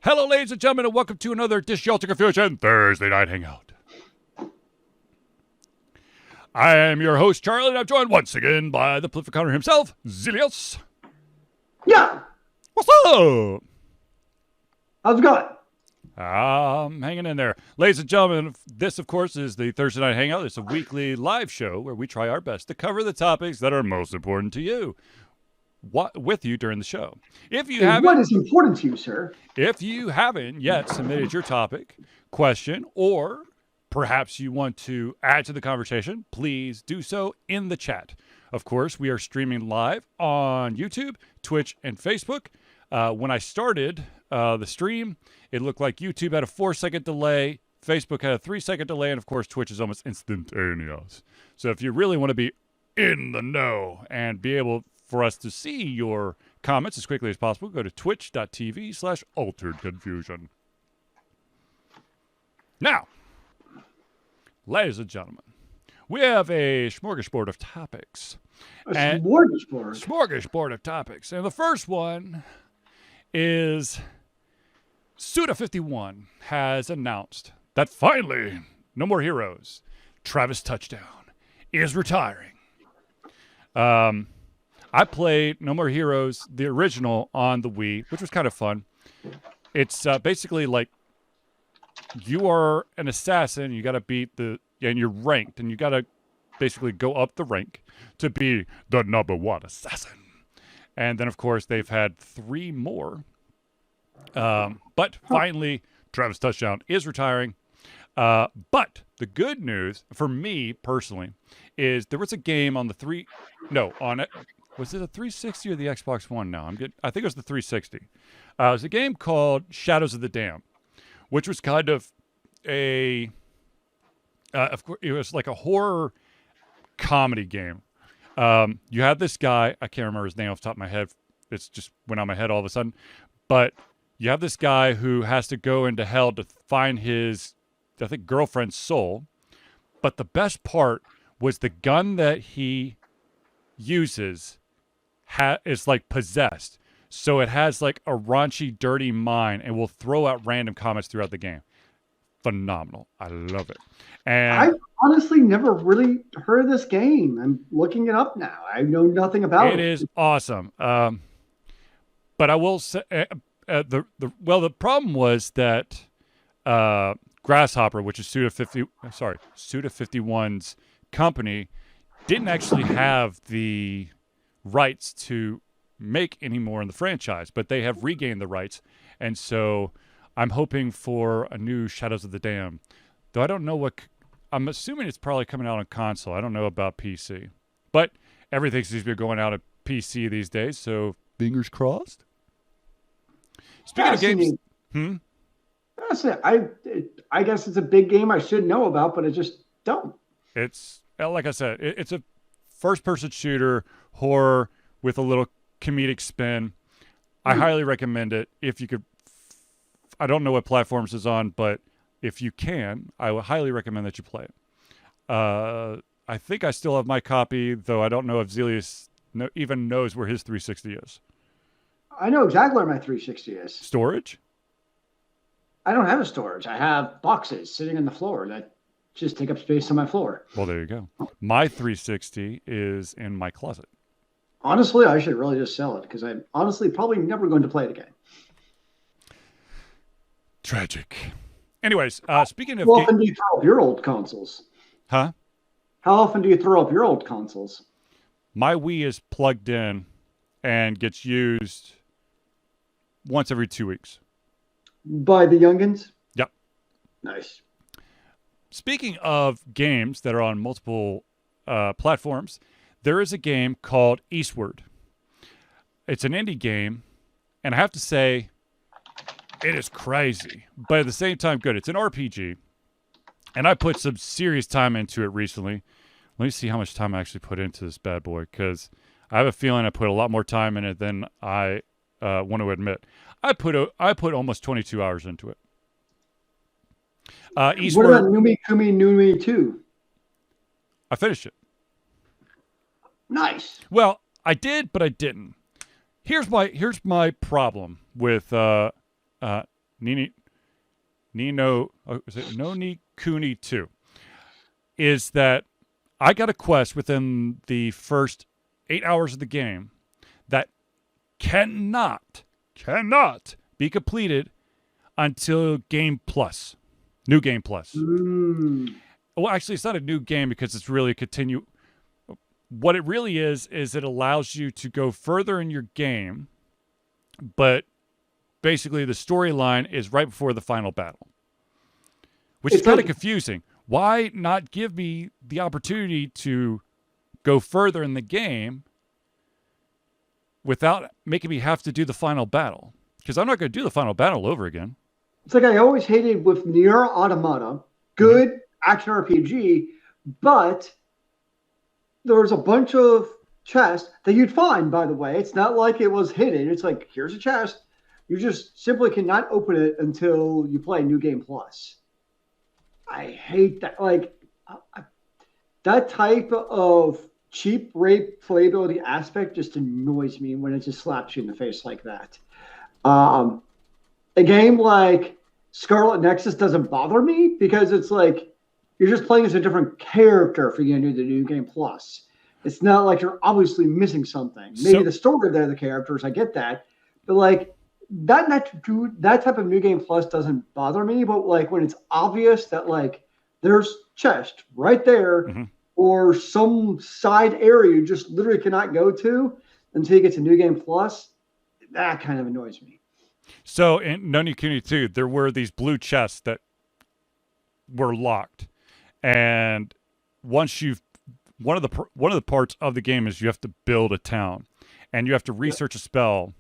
Hello, ladies and gentlemen, and welcome to another Disjunct Confusion Thursday Night Hangout. I am your host, Charlie, and I'm joined once again by the Plifficounter himself, Zealeus. Yeah. What's up? How's it going? I'm hanging in there. Ladies and gentlemen, this, of course, is the Thursday Night Hangout. It's a weekly live show where we try our best to cover the topics that are most important to you with you during the show. If you haven't, what is important to you, sir? If you haven't yet submitted your topic, question, or perhaps you want to add to the conversation, please do so in the chat. Of course, we are streaming live on YouTube, Twitch, and Facebook. When I started the stream, it looked like YouTube had a 4-second delay, Facebook had a 3-second delay, and of course, Twitch is almost instantaneous. So if you really want to be in the know and be able for us to see your comments as quickly as possible, go to twitch.tv/alteredconfusion. Now, ladies and gentlemen, we have a smorgasbord of topics. Smorgasbord? Smorgasbord of topics. And the first one is Suda51 has announced that finally, No More Heroes, Travis Touchdown, is retiring. I played No More Heroes, the original, on the Wii, which was kind of fun. It's basically like you are an assassin. You got to beat and you're ranked, and you got to basically go up the rank to be the #1 assassin. And then, of course, they've had 3 more. But finally, Travis Touchdown is retiring. But the good news for me personally is there was a game on on it. Was it a 360 or the Xbox One? No, I think it was the 360. It was a game called Shadows of the Dam, which was kind of of course, it was like a horror comedy game. You had this guy, I can't remember his name off the top of my head. It's just went on my head all of a sudden. But you have this guy who has to go into hell to find his, I think, girlfriend's soul. But the best part was the gun that he uses is like possessed. So it has like a raunchy, dirty mind and will throw out random comments throughout the game. Phenomenal. I love it. And I've honestly never really heard of this game. I'm looking it up now. I know nothing about it. It is awesome. But I will say, the problem was that Grasshopper, which is Suda51's company, didn't actually have the rights to make any more in the franchise, but they have regained the rights. And so I'm hoping for a new Shadows of the Dam. Though I don't know I'm assuming it's probably coming out on console. I don't know about PC. But everything seems to be going out on PC these days, so fingers crossed. Speaking of games... That's it. I guess it's a big game I should know about, but I just don't. It's, like I said, it's a first-person shooter, horror with a little comedic spin. I highly recommend it. If you could, I don't know what platforms it's on, but if you can, I would highly recommend that you play it. I think I still have my copy, though I don't know if Zealeus even knows where his 360 is. I know exactly where my 360 is. Storage? I don't have a storage. I have boxes sitting on the floor that just take up space on my floor. Well, there you go. My 360 is in my closet. Honestly, I should really just sell it because I'm honestly probably never going to play it again. Tragic. Anyways, speaking of... How often do you throw up your old consoles? Huh? How often do you throw up your old consoles? My Wii is plugged in and gets used once every 2 weeks. By the youngins? Yep. Nice. Speaking of games that are on multiple platforms, there is a game called Eastward. It's an indie game, and I have to say, it is crazy, but at the same time, good. It's an RPG, and I put some serious time into it recently. Let me see how much time I actually put into this bad boy, because I have a feeling I put a lot more time in it than I want to admit. I put almost 22 hours into it. Eastward, what about Numi Kumi Numi 2? I finished it. Nice. Well, I did, but I didn't. Here's my problem with Numi is it No Ni Kuni 2, is that I got a quest within the first 8 hours of the game that cannot be completed until Game Plus, New Game Plus. Well, actually, it's not a new game because it's really a continue. What it really is it allows you to go further in your game, but basically the storyline is right before the final battle, which is kind of confusing. Why not give me the opportunity to go further in the game without making me have to do the final battle? Because I'm not going to do the final battle over again. It's like I always hated with Nier Automata, good action RPG, but there was a bunch of chests that you'd find, by the way. It's not like it was hidden. It's like, here's a chest. You just simply cannot open it until you play New Game Plus. I hate that. Like, that type of cheap rate playability aspect just annoys me when it just slaps you in the face like that. A game like Scarlet Nexus doesn't bother me because it's like you're just playing as a different character for you to do the New Game Plus. It's not like you're obviously missing something. Maybe the story there, the characters, I get that. But like that type of New Game Plus doesn't bother me. But like when it's obvious that like there's chest right there or some side area you just literally cannot go to until you get to New Game Plus, that kind of annoys me. So in No Ni Kuni 2, there were these blue chests that were locked, and once you've one of the parts of the game is you have to build a town, and you have to research a spell,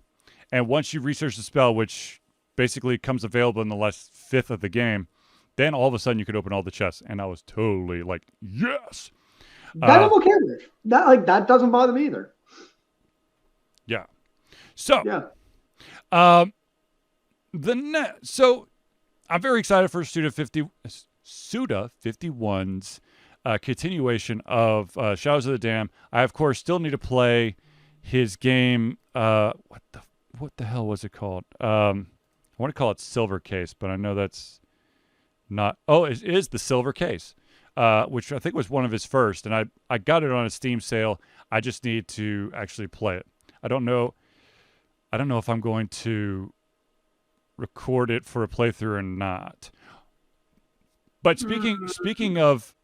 and once you research the spell, which basically comes available in the last fifth of the game, then all of a sudden you could open all the chests, and I was totally like, yes. That I'm okay with. That doesn't bother me either. Yeah. So so I'm very excited for Suda 51's continuation of Shadows of the Dam. I of course still need to play his game. What the hell was it called? I want to call it Silver Case, but I know that's not. Oh, it is the Silver Case, which I think was one of his first, and I got it on a Steam sale. I just need to actually play it. I don't know if I'm going to record it for a playthrough or not. But speaking of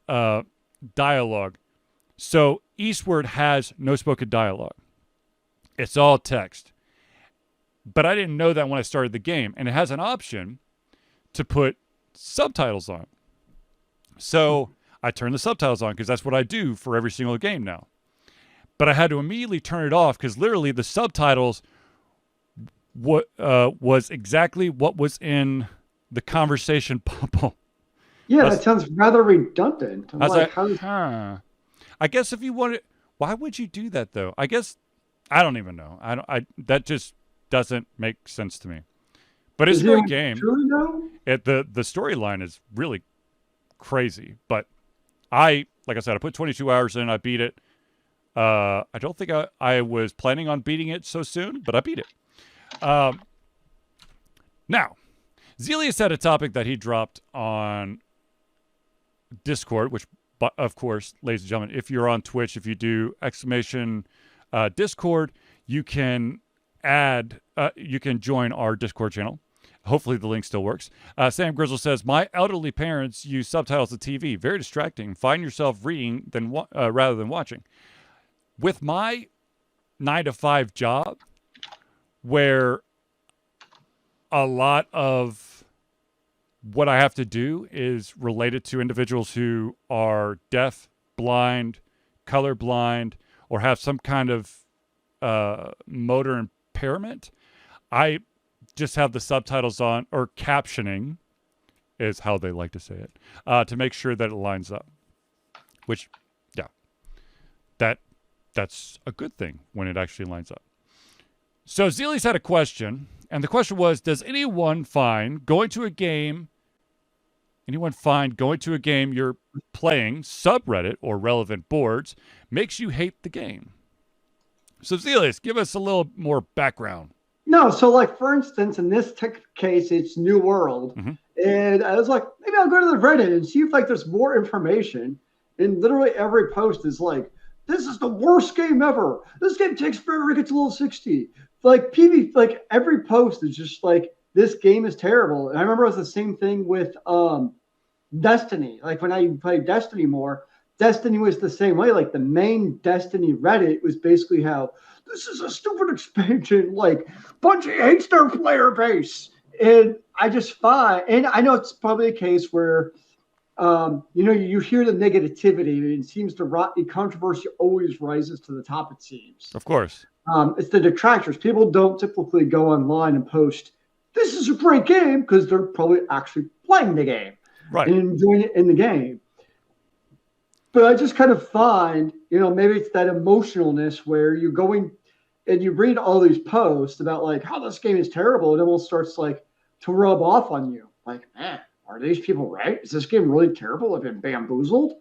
dialogue, so Eastward has no spoken dialogue. It's all text. But I didn't know that when I started the game, and it has an option to put subtitles on. So I turned the subtitles on because that's what I do for every single game now. But I had to immediately turn it off because literally the subtitles was exactly what was in the conversation bubble. Yeah, that sounds rather redundant. I was like, I guess if you want it, why would you do that though? I guess I don't even know. That just doesn't make sense to me. But it's a great game. The storyline is really crazy. But like I said, I put 22 hours in. I beat it. I don't think I was planning on beating it so soon, but I beat it. Now, Zealeus had a topic that he dropped on Discord, which, of course, ladies and gentlemen, if you're on Twitch, if you do ! Discord, you can join our Discord channel. Hopefully the link still works. Sam Grizzle says, my elderly parents use subtitles to TV. Very distracting. Find yourself reading rather than watching. With my 9-to-5 job, where a lot of what I have to do is related to individuals who are deaf, blind, colorblind, or have some kind of motor impairment, I just have the subtitles on, or captioning is how they like to say it, to make sure that it lines up. Which, yeah, that's a good thing when it actually lines up. So Zealeus had a question, and the question was, does anyone find going to a game you're playing, subreddit or relevant boards, makes you hate the game? So Zealeus, give us a little more background. No, so like for instance, in this case, it's New World, and I was like, maybe I'll go to the Reddit and see if like there's more information. And literally every post is like, this is the worst game ever. This game takes forever to get to level 60. Like like every post is just like, this game is terrible. And I remember it was the same thing with Destiny. Like when I played Destiny more, Destiny was the same way. Like the main Destiny Reddit was basically how this is a stupid expansion. Like Bungie hates their player base. And I just find, and I know it's probably a case where, you hear the negativity and it seems the controversy always rises to the top, it seems. Of course. It's the detractors. People don't typically go online and post, this is a great game, because they're probably actually playing the game. Right. And enjoying it in the game. But I just kind of find, maybe it's that emotionalness where you're going and you read all these posts about like how this game is terrible, and it almost starts like to rub off on you. Like, man, are these people right? Is this game really terrible? I've been bamboozled.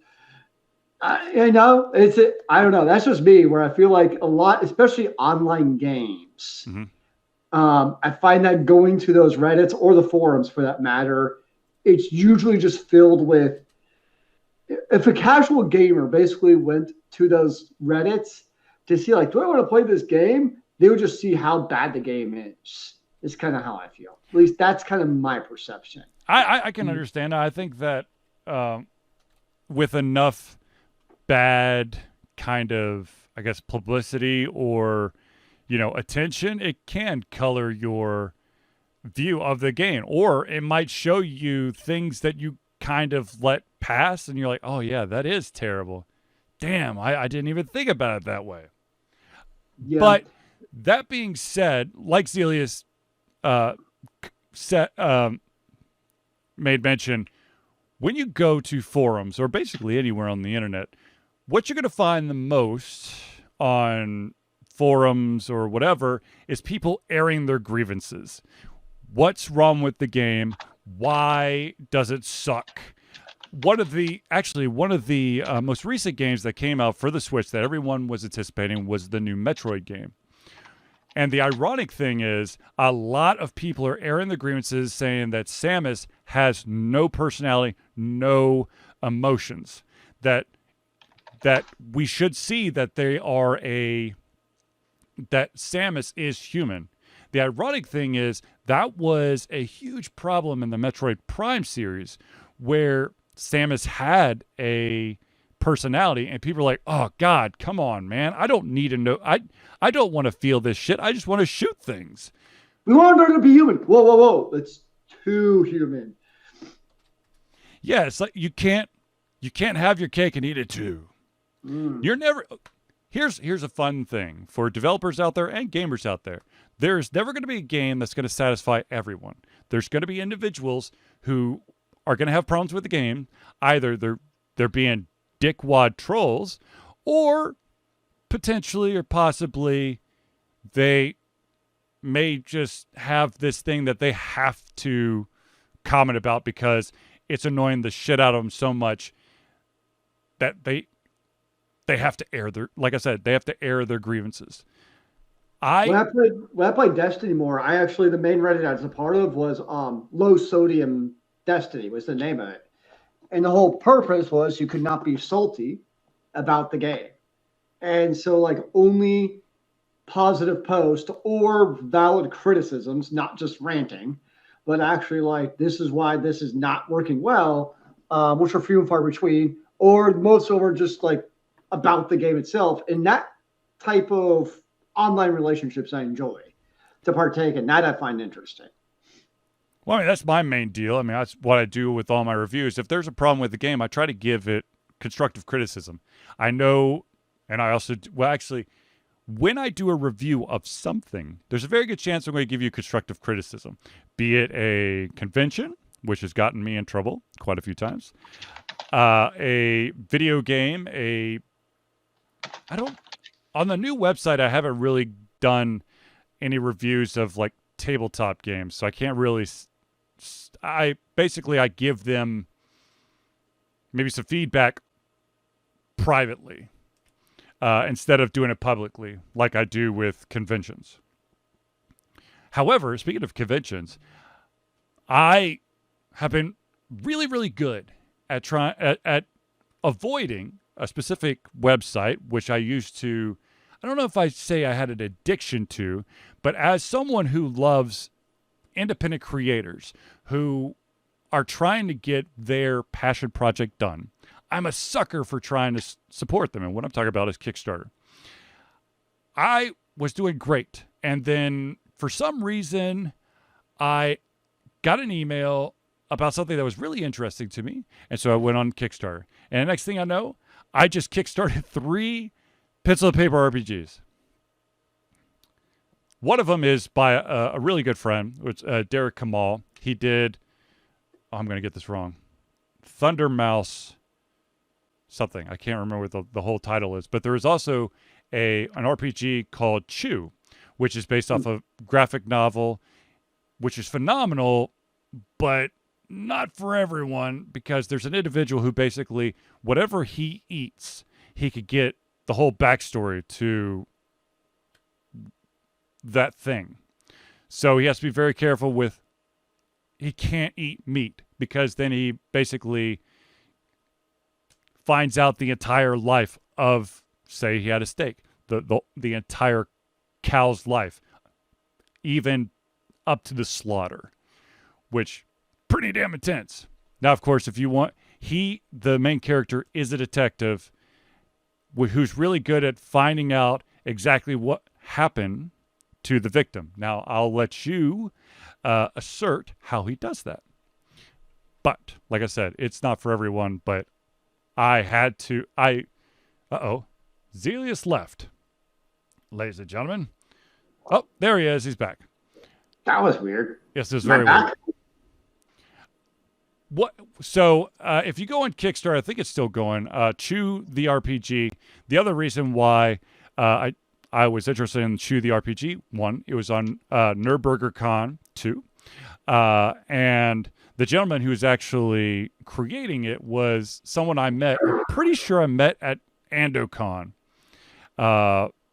I don't know. That's just me, where I feel like a lot, especially online games. I find that going to those Reddits or the forums for that matter, it's usually just filled with, if a casual gamer basically went to those Reddits to see like, do I want to play this game? They would just see how bad the game is. It's kind of how I feel. At least that's kind of my perception. I can understand. I think that with enough bad kind of, I guess, publicity or, attention, it can color your view of the game, or it might show you things that you kind of let pass and you're like, oh yeah, that is terrible. Damn, I didn't even think about it that way. Yeah. But that being said, like Zealeus made mention, when you go to forums or basically anywhere on the internet, what you're going to find the most on forums or whatever is people airing their grievances. What's wrong with the game? Why does it suck? One of the most recent games that came out for the Switch that everyone was anticipating was the new Metroid game. And the ironic thing is, a lot of people are airing their grievances saying that Samus has no personality, no emotions. That we should see that that Samus is human. The ironic thing is that was a huge problem in the Metroid Prime series, where Samus had a personality and people are like, oh God, come on, man. I don't need to know. I don't want to feel this shit. I just want to shoot things. We want her to be human. Whoa. That's too human. Yeah, it's like you can't have your cake and eat it too. You're never. Here's a fun thing for developers out there and gamers out there. There's never going to be a game that's going to satisfy everyone. There's going to be individuals who are going to have problems with the game. Either they're being dickwad trolls, or potentially or possibly they may just have this thing that they have to comment about because it's annoying the shit out of them so much that they have to air their, like I said, they have to air their grievances. When I played Destiny more, the main Reddit I was a part of was Low Sodium Destiny was the name of it. And the whole purpose was you could not be salty about the game. And so like only positive posts or valid criticisms, not just ranting, but actually like, this is why this is not working well, which are few and far between, or most of them are just like about the game itself. And that type of online relationships I enjoy to partake in. That I find interesting. Well, I mean, that's my main deal. I mean, that's what I do with all my reviews. If there's a problem with the game, I try to give it constructive criticism. I know, and I also, when I do a review of something, there's a very good chance I'm going to give you constructive criticism, be it a convention, which has gotten me in trouble quite a few times, a video game, on the new website, I haven't really done any reviews of like tabletop games, so I can't really, I give them maybe some feedback privately instead of doing it publicly like I do with conventions. However, speaking of conventions, I have been really, really good at trying at avoiding a specific website, which I used to. I don't know if I say I had an addiction to, but as someone who loves independent creators who are trying to get their passion project done, I'm a sucker for trying to support them. And what I'm talking about is Kickstarter. I was doing great. And then for some reason, I got an email about something that was really interesting to me. And so I went on Kickstarter. And the next thing I know, I just kickstarted 3 pencil and paper RPGs. One of them is by a really good friend, which Derek Kamal. He did, I'm going to get this wrong, Thunder Mouse something. I can't remember what the whole title is. But there is also an RPG called Chew, which is based off a graphic novel, which is phenomenal, but not for everyone, because there's an individual who basically, whatever he eats, he could get the whole backstory to that thing. So he has to be very careful with, he can't eat meat, because then he basically finds out the entire life of, say he had a steak, the entire cow's life, even up to the slaughter, which pretty damn intense. Now, of course, if you want, the main character is a detective who's really good at finding out exactly what happened to the victim. Now, I'll let you assert how he does that. But, like I said, it's not for everyone, but I had to, Zealeus left. Ladies and gentlemen. Oh, there he is. He's back. That was weird. Yes, it was very weird. What? So, if you go on Kickstarter, I think it's still going. Chew the RPG. The other reason why I was interested in Chew the RPG, 1, it was on Nürburgring Con 2, and the gentleman who was actually creating it was someone I met. I'm pretty sure I met at AndoCon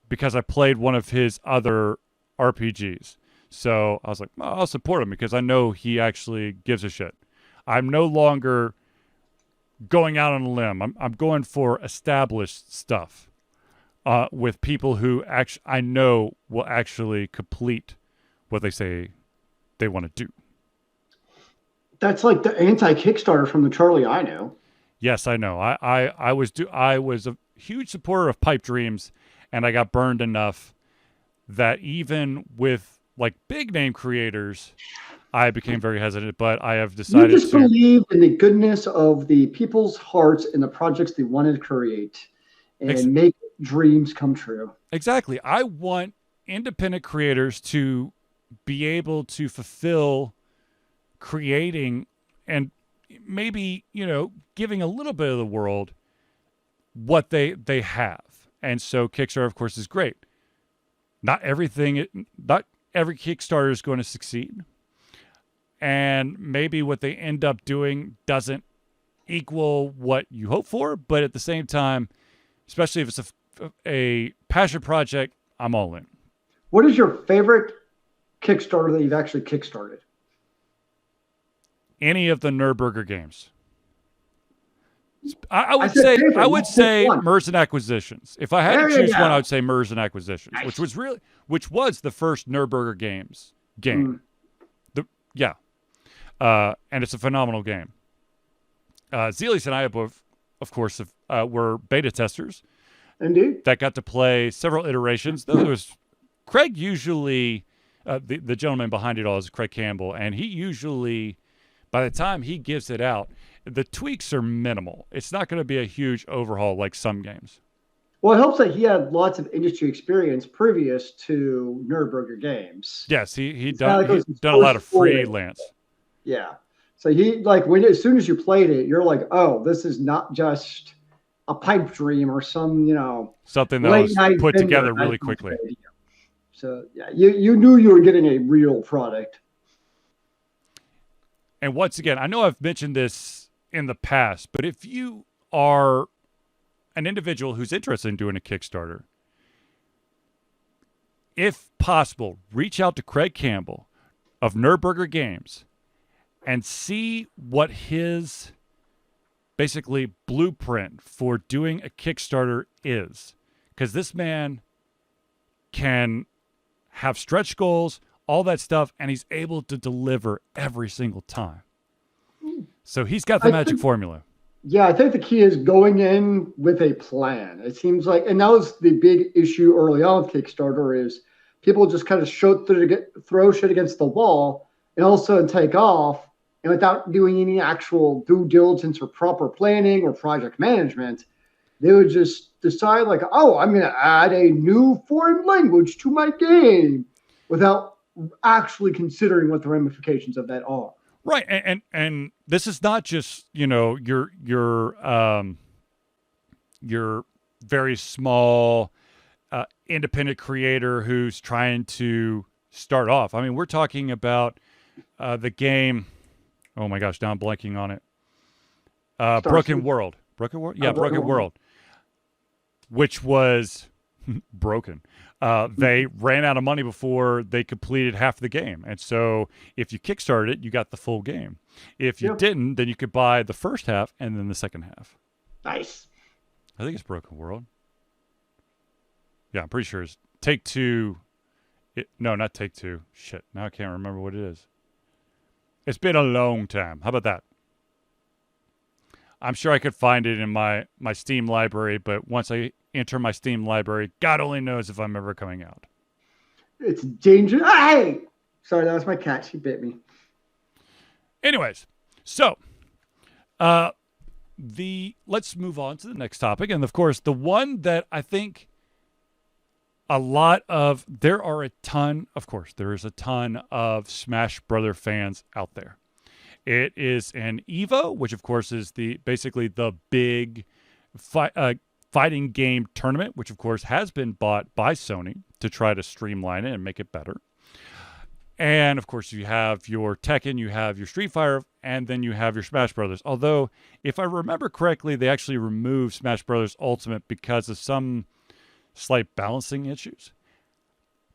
because I played one of his other RPGs. So I was like, well, I'll support him because I know he actually gives a shit. I'm no longer going out on a limb. I'm going for established stuff with people who I know will actually complete what they say they want to do. That's like the anti-Kickstarter from the Charlie I know. Yes, I know. I was a huge supporter of Pipe Dreams, and I got burned enough that even with like big name creators, I became very hesitant. But I have decided you just believe in the goodness of the people's hearts and the projects they want to create and make dreams come true. Exactly. I want independent creators to be able to fulfill creating and maybe, giving a little bit of the world what they have. And so Kickstarter, of course, is great. Not every Kickstarter is going to succeed. And maybe what they end up doing doesn't equal what you hope for. But at the same time, especially if it's a passion project, I'm all in. What is your favorite Kickstarter that you've actually kickstarted? Any of the Nürburgring games. I would say Merge and Acquisitions. If I had to choose one, I would say Merge and Acquisitions, nice. which was the first Nürburgring game. And it's a phenomenal game. Zealeus and I both, of course, were beta testers. Indeed. That got to play several iterations. Craig usually, the gentleman behind it all is Craig Campbell, and he usually, by the time he gives it out, the tweaks are minimal. It's not going to be a huge overhaul like some games. Well, it helps that he had lots of industry experience previous to Nürburgring games. Yes, he'd done a lot of freelance. Yeah. So as soon as you played it, you're like, oh, this is not just a pipe dream or some, something that was put together really quickly. So yeah, you knew you were getting a real product. And once again, I know I've mentioned this in the past, but if you are an individual who's interested in doing a Kickstarter, if possible, reach out to Craig Campbell of Nerdburger Games and see what his basically blueprint for doing a Kickstarter is. Because this man can have stretch goals, all that stuff, and he's able to deliver every single time. So he's got the magic formula. Yeah, I think the key is going in with a plan. It seems like, and that was the big issue early on with Kickstarter, is people just kind of throw shit against the wall and all of a sudden take off, and without doing any actual due diligence or proper planning or project management, they would just decide like, oh, I'm going to add a new foreign language to my game without actually considering what the ramifications of that are. Right, and this is not just, you know, your very small independent creator who's trying to start off. I mean, we're talking about the game. Oh my gosh, now I'm blanking on it. Broken World. Broken World? Yeah, Broken World. Which was broken. They ran out of money before they completed half the game. And so if you kickstarted it, you got the full game. If you didn't, then you could buy the first half and then the second half. Nice. I think it's Broken World. Yeah, I'm pretty sure it's Take-Two. No, not Take-Two. Shit, now I can't remember what it is. It's been a long time. How about that? I'm sure I could find it in my Steam library, but once I enter my Steam library, God only knows if I'm ever coming out. It's dangerous. Hey! Sorry, that was my cat. She bit me. Anyways, so let's move on to the next topic. And of course, the one that I think there is a ton of Smash Brother fans out there. It is an EVO, which of course is basically the big fighting game tournament, which of course has been bought by Sony to try to streamline it and make it better. And of course, you have your Tekken, you have your Street Fighter, and then you have your Smash Brothers. Although, if I remember correctly, they actually removed Smash Brothers Ultimate because of some slight balancing issues.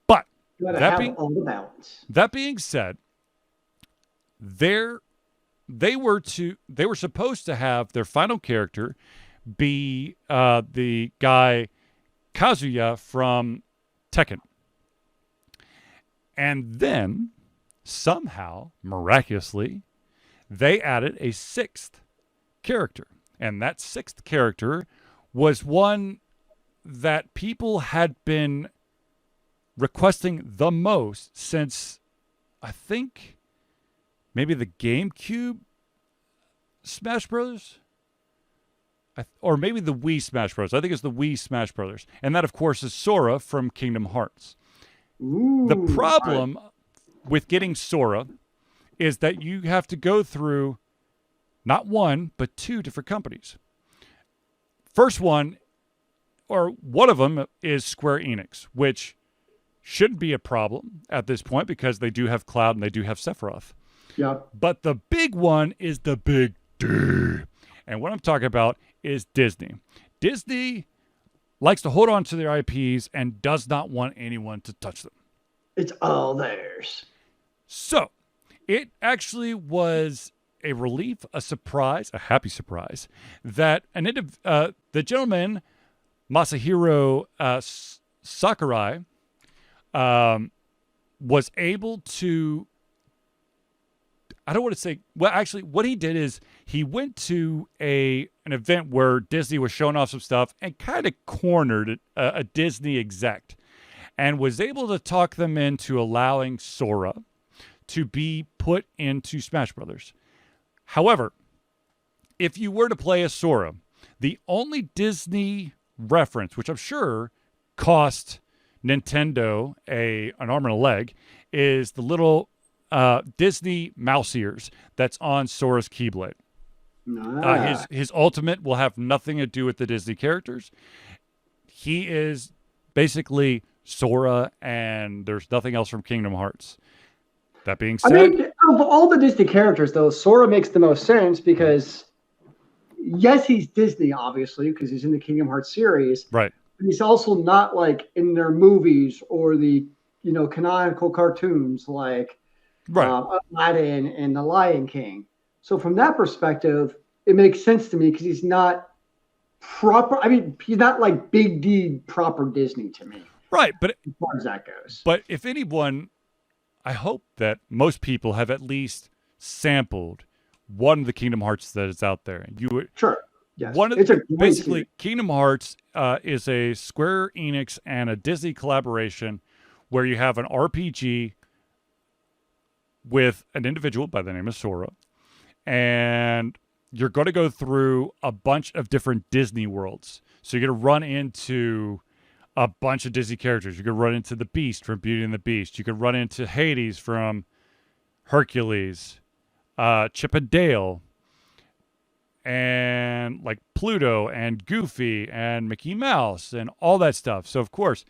But that being said, they were supposed to have their final character be the guy Kazuya from Tekken. And then, somehow, miraculously, they added a sixth character. And that sixth character was one that people had been requesting the most since, I think, maybe the GameCube Smash Brothers? Or maybe the Wii Smash Brothers. I think it's the Wii Smash Brothers. And that, of course, is Sora from Kingdom Hearts. Ooh, the problem with getting Sora is that you have to go through not one, but two different companies. First one, or one of them, is Square Enix, which shouldn't be a problem at this point because they do have Cloud and they do have Sephiroth. Yeah. But the big one is the big D. And what I'm talking about is Disney. Disney likes to hold on to their IPs and does not want anyone to touch them. It's all theirs. So it actually was a relief, a surprise, a happy surprise, that the gentleman, Masahiro Sakurai, was able to, I don't want to say, well, actually, what he did is he went to an event where Disney was showing off some stuff and kind of cornered a Disney exec and was able to talk them into allowing Sora to be put into Smash Brothers. However, if you were to play as Sora, the only Disney reference, which I'm sure cost Nintendo an arm and a leg, is the little Disney mouse ears that's on Sora's Keyblade. His ultimate will have nothing to do with the Disney characters. He is basically Sora, and there's nothing else from Kingdom Hearts. That being said, I mean, of all the Disney characters, though, Sora makes the most sense because, yes, he's Disney, obviously, because he's in the Kingdom Hearts series. Right. he's also not like in their movies or the canonical cartoons like Right. Aladdin and The Lion King. So from that perspective, it makes sense to me because he's not proper. I mean, he's not like Big D proper Disney to me, Right. But as far as that goes. But if anyone, I hope that most people have at least sampled one of the Kingdom Hearts that is out there. Sure. Yes. One of It's a great basically series. Kingdom Hearts is a Square Enix and a Disney collaboration where you have an RPG with an individual by the name of Sora, and you're going to go through a bunch of different Disney worlds. So you're going to run into a bunch of Disney characters. You could run into the Beast from Beauty and the Beast. You could run into Hades from Hercules, Chip and Dale, and like Pluto and Goofy and Mickey Mouse and all that stuff. So of course,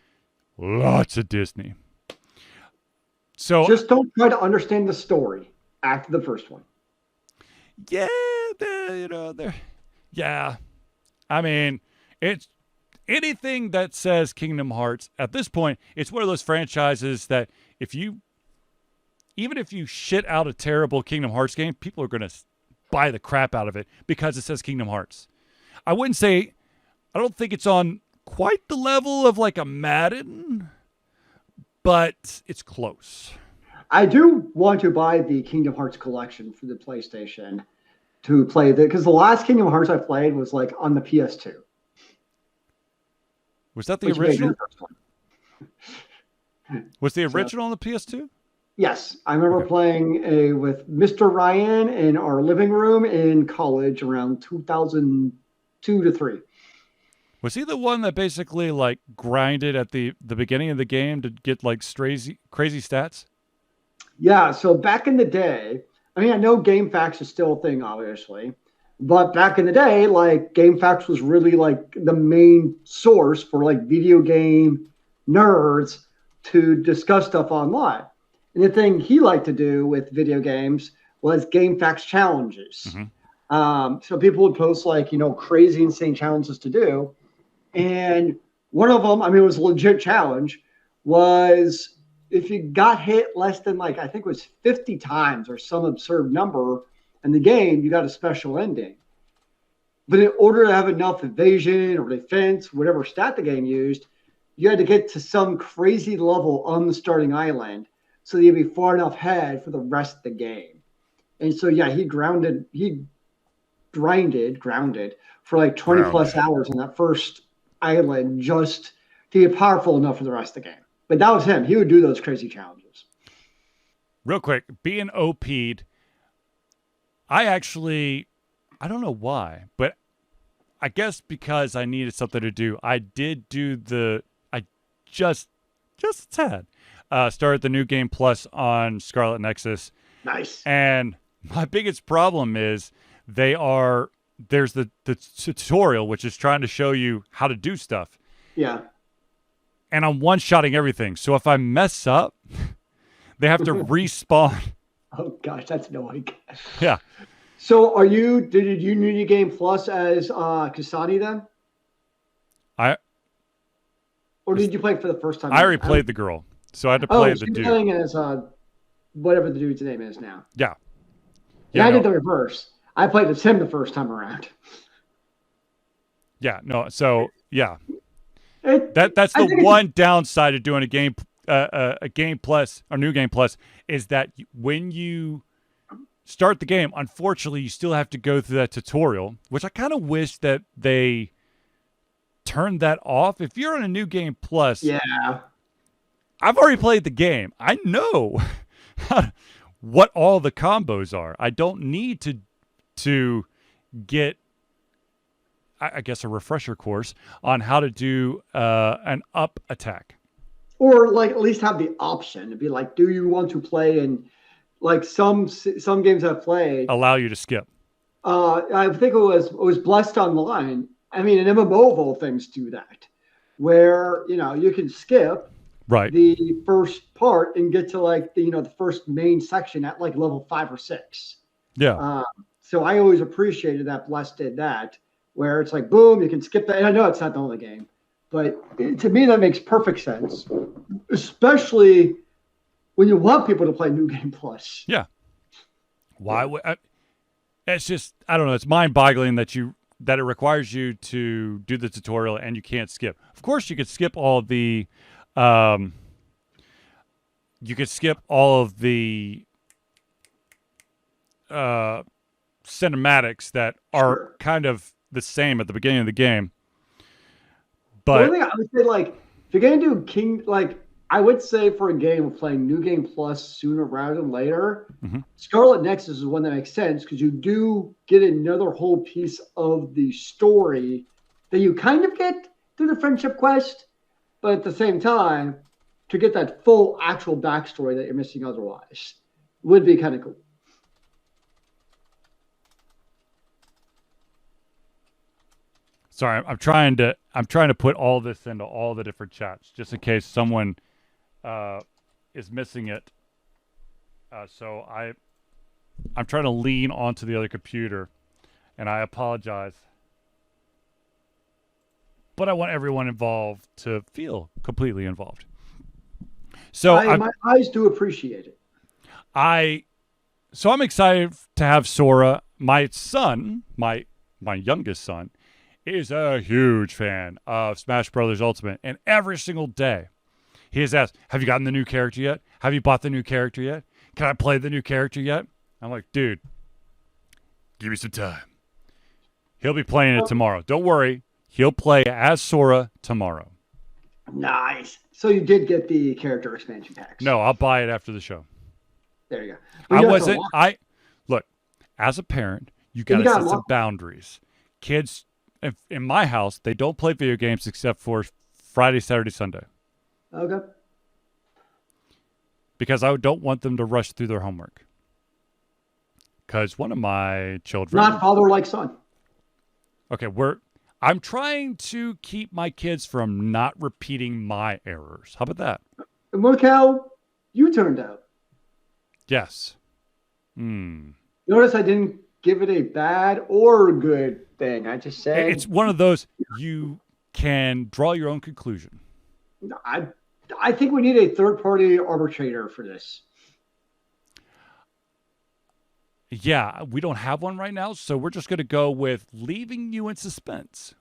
lots of Disney. So Just don't try to understand the story after the first one. yeah, yeah. I mean, it's anything that says Kingdom Hearts at this point. It's one of those franchises that even if you shit out a terrible Kingdom Hearts game, people are going to buy the crap out of it because it says Kingdom Hearts. I don't think it's on quite the level of like a Madden, but it's close. I do want to buy the Kingdom Hearts collection for the PlayStation to play because the last Kingdom Hearts I played was like on the PS2. Was that the Which made original? the first one. Was the original on the PS2? Yes, I remember playing with Mr. Ryan in our living room in college around 2002 to 3. Was he the one that basically like grinded at the beginning of the game to get like crazy stats? Yeah, so back in the day, I mean, I know GameFAQs is still a thing, obviously, but back in the day, like GameFAQs was really like the main source for like video game nerds to discuss stuff online. And the thing he liked to do with video games was GameFAQs challenges. Mm-hmm. So people would post like, crazy, insane challenges to do. And one of them, I mean, it was a legit challenge, was if you got hit less than like, I think it was 50 times or some absurd number in the game, you got a special ending. But in order to have enough evasion or defense, whatever stat the game used, you had to get to some crazy level on the starting island so that you'd be far enough ahead for the rest of the game. And so, yeah, he grounded for like 20 plus hours on that first island just to get powerful enough for the rest of the game. But that was him. He would do those crazy challenges. Real quick, being OP'd, I don't know why, but I guess because I needed something to do, I did do I just a tad, started the New Game Plus on Scarlet Nexus. Nice. And my biggest problem is there's the tutorial, which is trying to show you how to do stuff. Yeah. And I'm one-shotting everything. So if I mess up, they have to respawn. Oh gosh, that's annoying. Yeah. So did you New Game Plus as Kasani then? Or did you play it for the first time? I already played the girl. So I had to play the dude. You're playing as whatever the dude's name is now. Yeah. Yeah, I did the reverse. I played as him the first time around. Yeah, no, so yeah. That's the one downside of doing a game plus or New Game Plus is that when you start the game, unfortunately, you still have to go through that tutorial, which I kind of wish that they turned that off. If you're on a New Game Plus, yeah, I've already played the game. I know what all the combos are. I don't need to get, I guess, a refresher course on how to do an up attack. Or like at least have the option to be like, do you want to play in like some games I've played allow you to skip. I think it was Blessed Online. I mean, an MMO of all things do that, where you can skip the first part and get to like the first main section at like level 5 or 6. Yeah. So I always appreciated that Blessed did that, where it's like boom, you can skip that. And I know it's not the only game, But to me, that makes perfect sense, especially when you want people to play New Game Plus. Yeah. Why would it's just, I don't know, it's mind-boggling that it requires you to do the tutorial and you can't skip. Of course you could skip all the cinematics that are kind of the same at the beginning of the game. But the only thing I would say, like, if you're gonna do I would say for a game of playing New Game Plus sooner rather than later, Scarlet Nexus is one that makes sense because you do get another whole piece of the story that you kind of get through the friendship quest, but at the same time, to get that full actual backstory that you're missing otherwise would be kind of cool. Sorry, I'm trying to put all this into all the different chats just in case someone is missing it. So I'm trying to lean onto the other computer, and I apologize. But I want everyone involved to feel completely involved. So my eyes do appreciate it. So I'm excited to have Sora. My son, my youngest son, is a huge fan of Smash Brothers Ultimate, and every single day he has asked, have you gotten the new character yet? Have you bought the new character yet? Can I play the new character yet? I'm like, dude, give me some time. He'll be playing it tomorrow. Don't worry. He'll play as Sora tomorrow. Nice. So you did get the character expansion packs. No, I'll buy it after the show. There you go. Look, as a parent, you got to set some boundaries. Kids, in my house, they don't play video games except for Friday, Saturday, Sunday. Okay. Because I don't want them to rush through their homework. Because one of my children... Not father like son. Okay, I'm trying to keep my kids from not repeating my errors. How about that? And look how you turned out. Yes. Notice I didn't give it a bad or good thing. I just said... It's one of those, you can draw your own conclusion. I think we need a third-party arbitrator for this. Yeah, we don't have one right now, so we're just going to go with leaving you in suspense.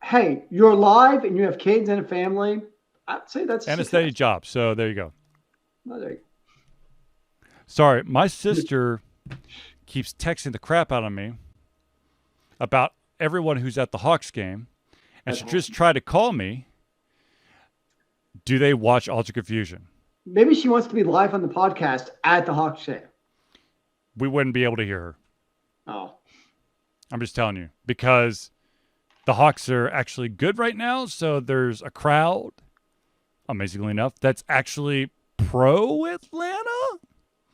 Hey, you're alive and you have kids and a family. I'd say that's and a steady job. So there you go. Oh, there you go. Sorry, my sister keeps texting the crap out of me about everyone who's at the Hawks game, and she just tried to call me. Do they watch Ultra Confusion? Maybe she wants to be live on the podcast at the Hawks game. We wouldn't be able to hear her. Oh. I'm just telling you. Because the Hawks are actually good right now, so there's a crowd, amazingly enough, that's actually pro Atlanta.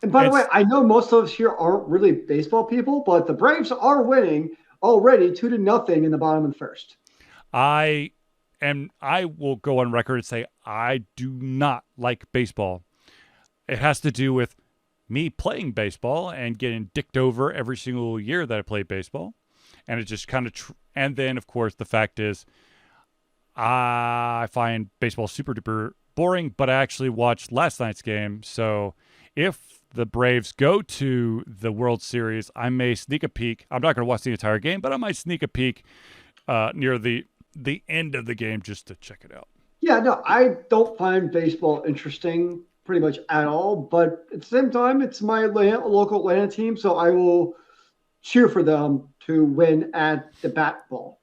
And by the way, I know most of us here aren't really baseball people, but the Braves are winning already 2-0 in the bottom of the first. I will go on record and say I do not like baseball. It has to do with me playing baseball and getting dicked over every single year that I played baseball. And it just kind of, and then of course the fact is I find baseball super duper boring, but I actually watched last night's game. So if the Braves go to the World Series, I may sneak a peek. I'm not going to watch the entire game, but I might sneak a peek near the end of the game just to check it out. Yeah, no, I don't find baseball interesting pretty much at all, but at the same time, it's my local Atlanta team, so I will cheer for them to win at the bat ball.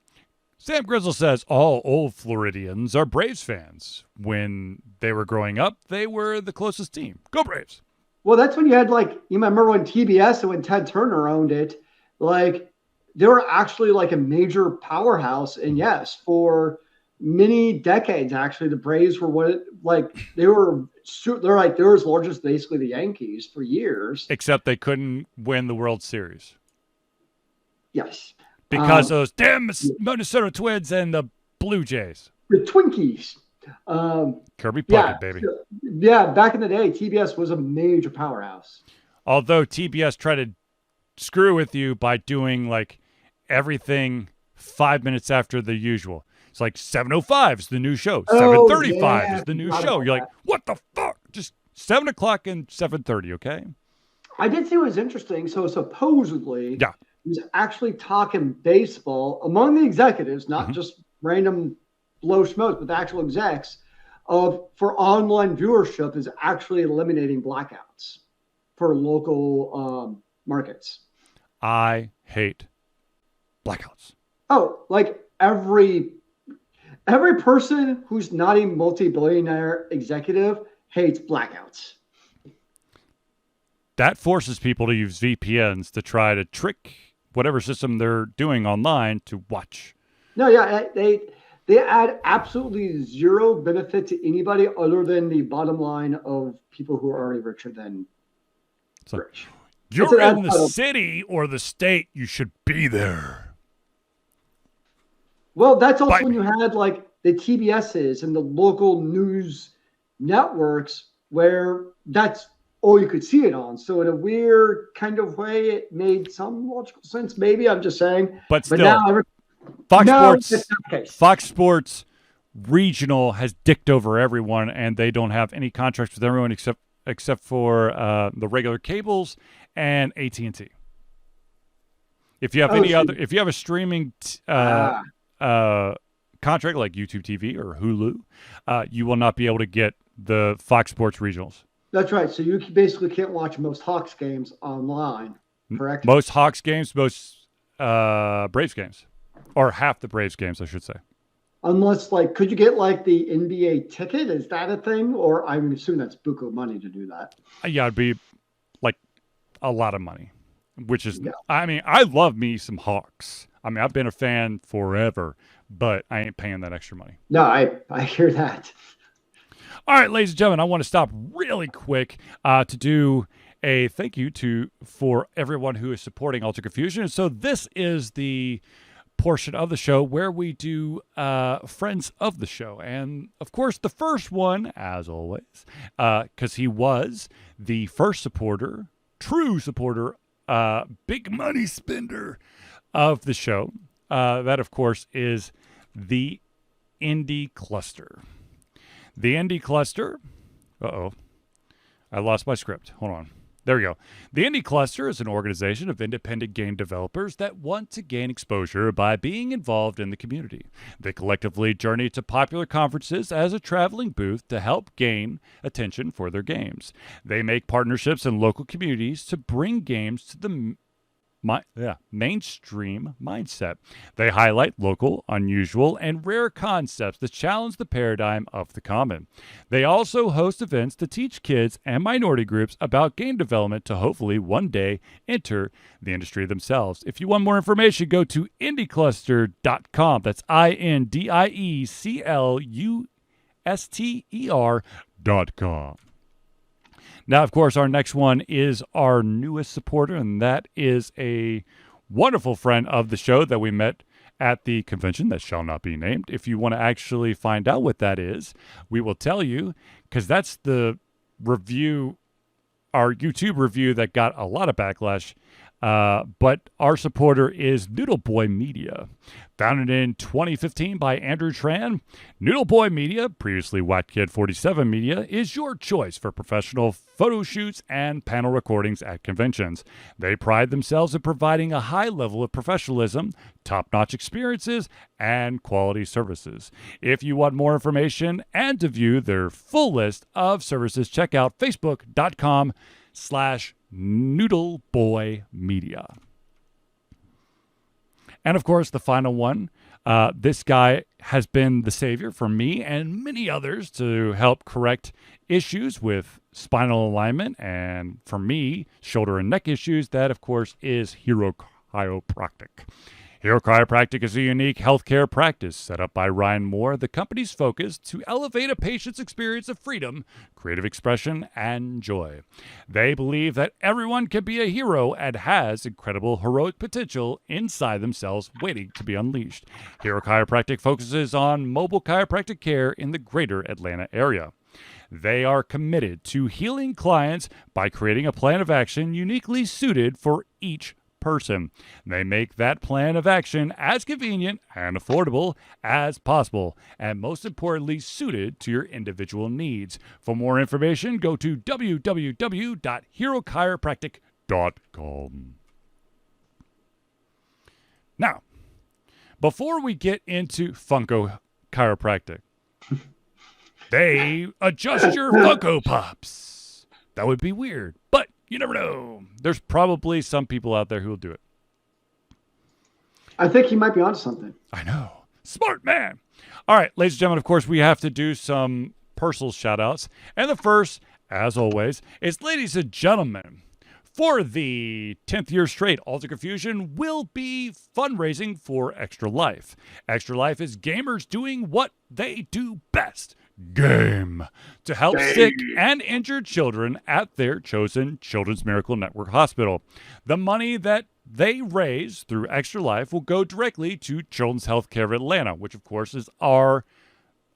Sam Grizzle says all old Floridians are Braves fans. When they were growing up, they were the closest team. Go Braves! Well, that's when you had, like, you remember when TBS and when Ted Turner owned it, like, they were actually like a major powerhouse. And yes, for many decades, actually, the Braves were they're as large as basically the Yankees for years. Except they couldn't win the World Series. Yes. Because those damn Minnesota Twins and the Blue Jays. The Twinkies. Kirby Puckett, baby. Yeah, back in the day, TBS was a major powerhouse. Although TBS tried to screw with you by doing like everything 5 minutes after the usual. It's like 7:05 is the new show. Oh, 7:35 yeah, is the new forgot show. about You're like, that. what the fuck? Just 7 o'clock and 7:30, okay? I did see what was interesting. So supposedly, Yeah. he was actually talking baseball among the executives, not Mhm. just random blow smokes, but the actual execs for online viewership is actually eliminating blackouts for local markets. I hate blackouts. Oh, like every person who's not a multi-billionaire executive hates blackouts. That forces people to use VPNs to try to trick whatever system they're doing online to watch. No, yeah, they add absolutely zero benefit to anybody other than the bottom line of people who are already richer than So, rich. you're in the city or the state, you should be there. Well, that's also Bite when me. you had like the TBSs and the local news networks where that's all you could see it on. So in a weird kind of way, it made some logical sense. Maybe I'm just saying, But but now still, Fox no, that's Sports, not the case. Fox Sports Regional has dicked over everyone, and they don't have any contracts with everyone except for the regular cables and AT&T. If you have if you have a streaming contract like YouTube TV or Hulu, you will not be able to get the Fox Sports Regionals. That's right. So you basically can't watch most Hawks games online, correct? Most Hawks games, most Braves games, or half the Braves games, I should say. Unless, like, could you get like the NBA ticket? Is that a thing? Or I would assume that's buku money to do that. Yeah, it'd be like a lot of money, which is, Yeah. I mean, I love me some Hawks. I mean, I've been a fan forever, but I ain't paying that extra money. No, I hear that. All right, ladies and gentlemen, I want to stop really quick to do a thank you for everyone who is supporting Alter Confusion. So this is the portion of the show where we do friends of the show. And of course, the first one, as always, because he was the first supporter, true supporter, big money spender of the show. That, of course, is the Indie Cluster. The Indie Cluster, I lost my script. Hold on. There we go. The Indie Cluster is an organization of independent game developers that want to gain exposure by being involved in the community. They collectively journey to popular conferences as a traveling booth to help gain attention for their games. They make partnerships in local communities to bring games to the mainstream mindset. They highlight local, unusual, and rare concepts that challenge the paradigm of the common. They also host events to teach kids and minority groups about game development to hopefully one day enter the industry themselves. If you want more information, go to indiecluster.com. That's INDIECLUSTER.com. Now, of course, our next one is our newest supporter, and that is a wonderful friend of the show that we met at the convention that shall not be named. If you want to actually find out what that is, we will tell you, because that's the review, our YouTube review that got a lot of backlash. But our supporter is Noodle Boy Media. Founded in 2015 by Andrew Tran, Noodle Boy Media, previously Whack Kid 47 Media, is your choice for professional photo shoots and panel recordings at conventions. They pride themselves in providing a high level of professionalism, top-notch experiences, and quality services. If you want more information and to view their full list of services, check out facebook.com/Noodle Boy Media. And of course, the final one, this guy has been the savior for me and many others to help correct issues with spinal alignment, and for me, shoulder and neck issues. That, of course, is Hero Chiropractic. Hero Chiropractic is a unique healthcare practice set up by Ryan Moore, the company's focus to elevate a patient's experience of freedom, creative expression, and joy. They believe that everyone can be a hero and has incredible heroic potential inside themselves waiting to be unleashed. Hero Chiropractic focuses on mobile chiropractic care in the greater Atlanta area. They are committed to healing clients by creating a plan of action uniquely suited for each person. They make that plan of action as convenient and affordable as possible, and most importantly, suited to your individual needs. For more information, go to www.herochiropractic.com. Now, before we get into Funko Chiropractic, they adjust your Funko Pops. That would be weird, but you never know. There's probably some people out there who will do it. I think he might be onto something. I know. Smart man. All right, ladies and gentlemen, of course, we have to do some personal shout-outs. And the first, as always, is ladies and gentlemen. For the 10th year straight, Alter Confusion will be fundraising for Extra Life. Extra Life is gamers doing what they do best. Game. To help sick and injured children at their chosen Children's Miracle Network hospital. The money that they raise through Extra Life will go directly to Children's Healthcare of Atlanta, which of course is our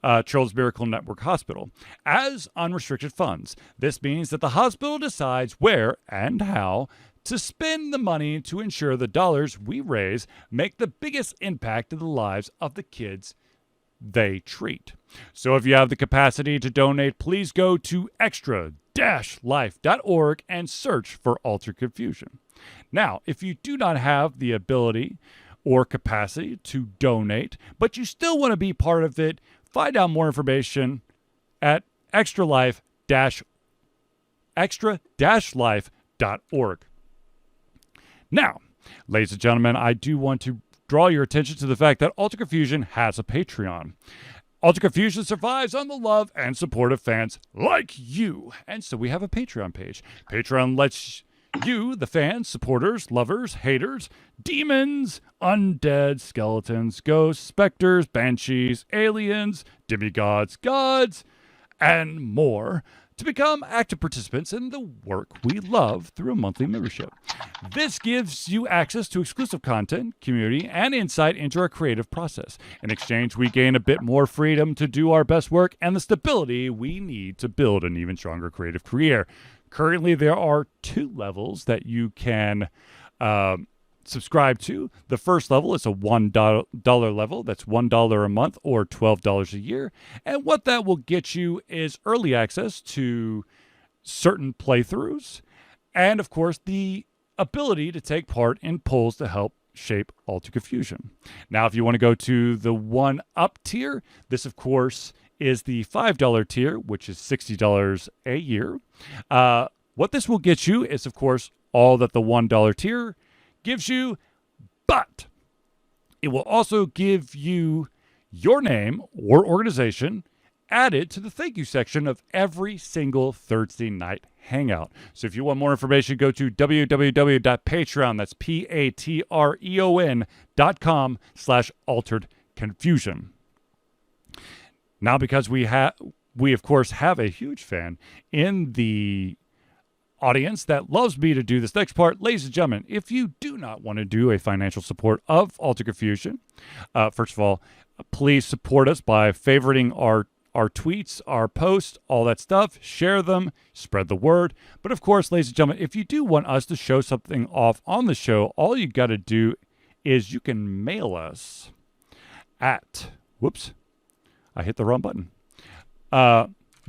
Children's Miracle Network Hospital, as unrestricted funds. This means that the hospital decides where and how to spend the money to ensure the dollars we raise make the biggest impact in the lives of the kids they treat. So if you have the capacity to donate, please go to extra-life.org and search for Alter Confusion. Now, if you do not have the ability or capacity to donate, but you still want to be part of it, find out more information at extra-life.org. Now, ladies and gentlemen, I do want to draw your attention to the fact that Alter Confusion has a Patreon. Alter Confusion survives on the love and support of fans like you. And so we have a Patreon page. Patreon lets you, the fans, supporters, lovers, haters, demons, undead, skeletons, ghosts, specters, banshees, aliens, demigods, gods, and more, to become active participants in the work we love through a monthly membership. This gives you access to exclusive content, community, and insight into our creative process. In exchange, we gain a bit more freedom to do our best work and the stability we need to build an even stronger creative career. Currently, there are 2 levels that you can subscribe to. The first level is a $1 level. That's $1 a month or $12 a year. And what that will get you is early access to certain playthroughs and, of course, the ability to take part in polls to help shape Alter Confusion. Now, if you want to go to the 1-up tier, this, of course, is the $5 tier, which is $60 a year. What this will get you is, of course, all that the $1 tier gives you, but it will also give you your name or organization added to the thank you section of every single Thursday night hangout. So if you want more information, go to www.patreon, that's patreon.com/altered confusion. Now, because we of course have a huge fan in the audience that loves me to do this next part, ladies and gentlemen, if you do not want to do a financial support of Alter Confusion, first of all, please support us by favoriting our tweets, our posts, all that stuff. Share them, spread the word. But of course, ladies and gentlemen, if you do want us to show something off on the show, all you got to do is you can mail us at, whoops, I hit the wrong button.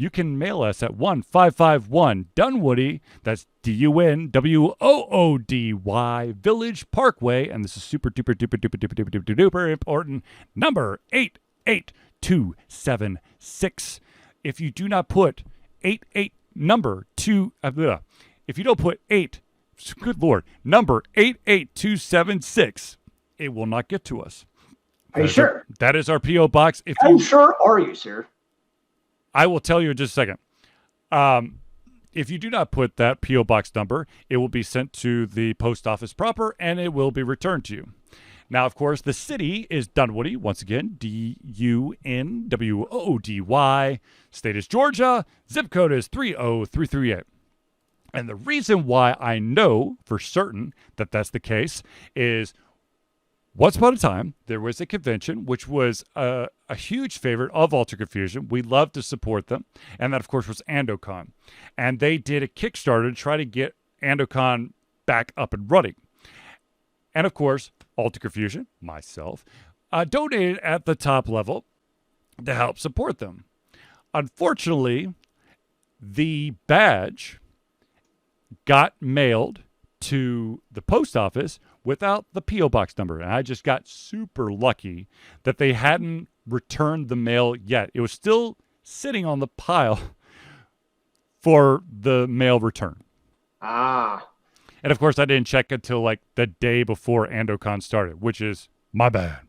You can mail us at 1551 Dunwoody, that's DUNWOODY, Village Parkway, and this is super duper duper duper duper duper duper duper important, number 88276. If you do not put if you don't put good Lord, number 88276, it will not get to us. Are you sure? That is our P.O. box. How sure are you, sir? I will tell you in just a second. If you do not put that P.O. box number, it will be sent to the post office proper, and it will be returned to you. Now, of course, the city is Dunwoody. Once again, DUNWOODY. State is Georgia. Zip code is 30338. And the reason why I know for certain that that's the case is once upon a time, there was a convention which was a huge favorite of Alter Confusion. We love to support them. And that, of course, was AndoCon. And they did a Kickstarter to try to get AndoCon back up and running. And of course, Alta Confusion, myself, donated at the top level to help support them. Unfortunately, the badge got mailed to the post office without the P.O. box number. And I just got super lucky that they hadn't returned the mail yet. It was still sitting on the pile for the mail return. Ah. And of course, I didn't check until like the day before AndoCon started, which is my bad.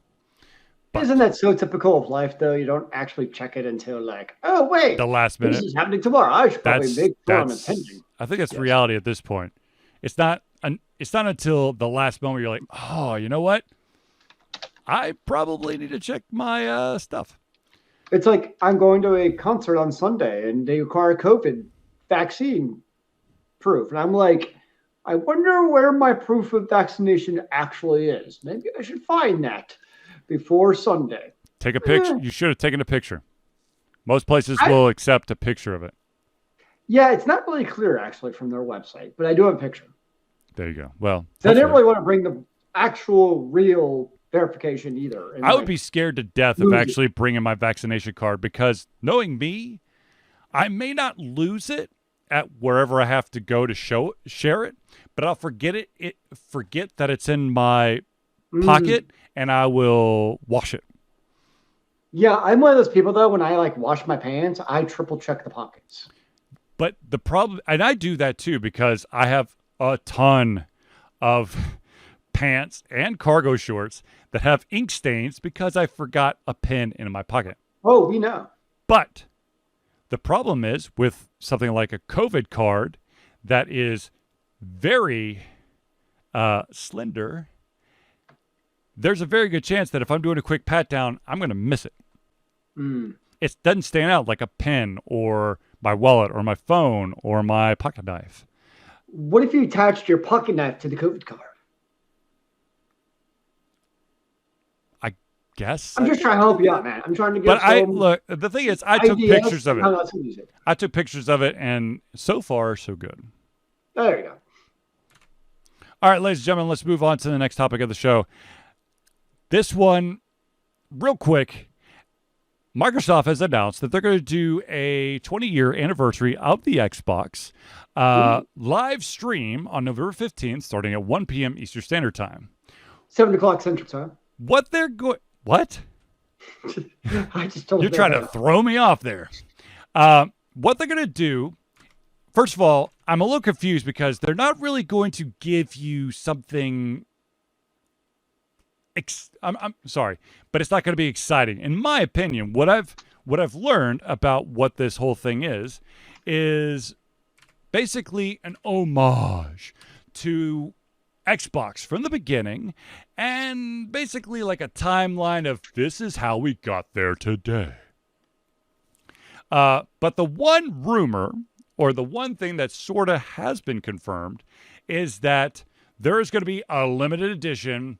But isn't that so typical of life, though? You don't actually check it until like, oh, wait. The last minute. This is happening tomorrow. I should probably make sure I'm attending. I think that's reality at this point. It's not until the last moment you're like, oh, you know what? I probably need to check my stuff. It's like I'm going to a concert on Sunday and they require COVID vaccine proof. And I'm like, I wonder where my proof of vaccination actually is. Maybe I should find that before Sunday. Take a picture. You should have taken a picture. Most places will accept a picture of it. Yeah, it's not really clear actually from their website, but I do have a picture. There you go. Well, I didn't really want to bring the actual real verification either. I would be scared to death of actually bringing my vaccination card because knowing me, I may not lose it at wherever I have to go to share it, but I'll forget that it's in my pocket and I will wash it. Yeah, I'm one of those people though, when I like wash my pants, I triple check the pockets. But the problem, and I do that too because I have a ton of pants and cargo shorts that have ink stains because I forgot a pen in my pocket. Oh, we know. But the problem is with something like a COVID card that is very slender, there's a very good chance that if I'm doing a quick pat down, I'm going to miss it. It doesn't stand out like a pen or my wallet or my phone or my pocket knife. What if you attached your pocket knife to the COVID card? I guess. I'm just trying to help you out, man. I'm trying to get. But look. The thing is, I took pictures of it. I took pictures of it, and so far, so good. There you go. All right, ladies and gentlemen, let's move on to the next topic of the show. This one, real quick. Microsoft has announced that they're going to do a 20-year anniversary of the Xbox live stream on November 15th, starting at 1 p.m. Eastern Standard Time. 7 o'clock Central Time. What they're going... What? I just told You're trying to throw me off there. What they're going to do... First of all, I'm a little confused because they're not really going to give you something... I'm sorry, but it's not going to be exciting. In my opinion, what I've learned about what this whole thing is basically an homage to Xbox from the beginning and basically like a timeline of this is how we got there today. But the one rumor or the one thing that sort of has been confirmed is that there is going to be a limited edition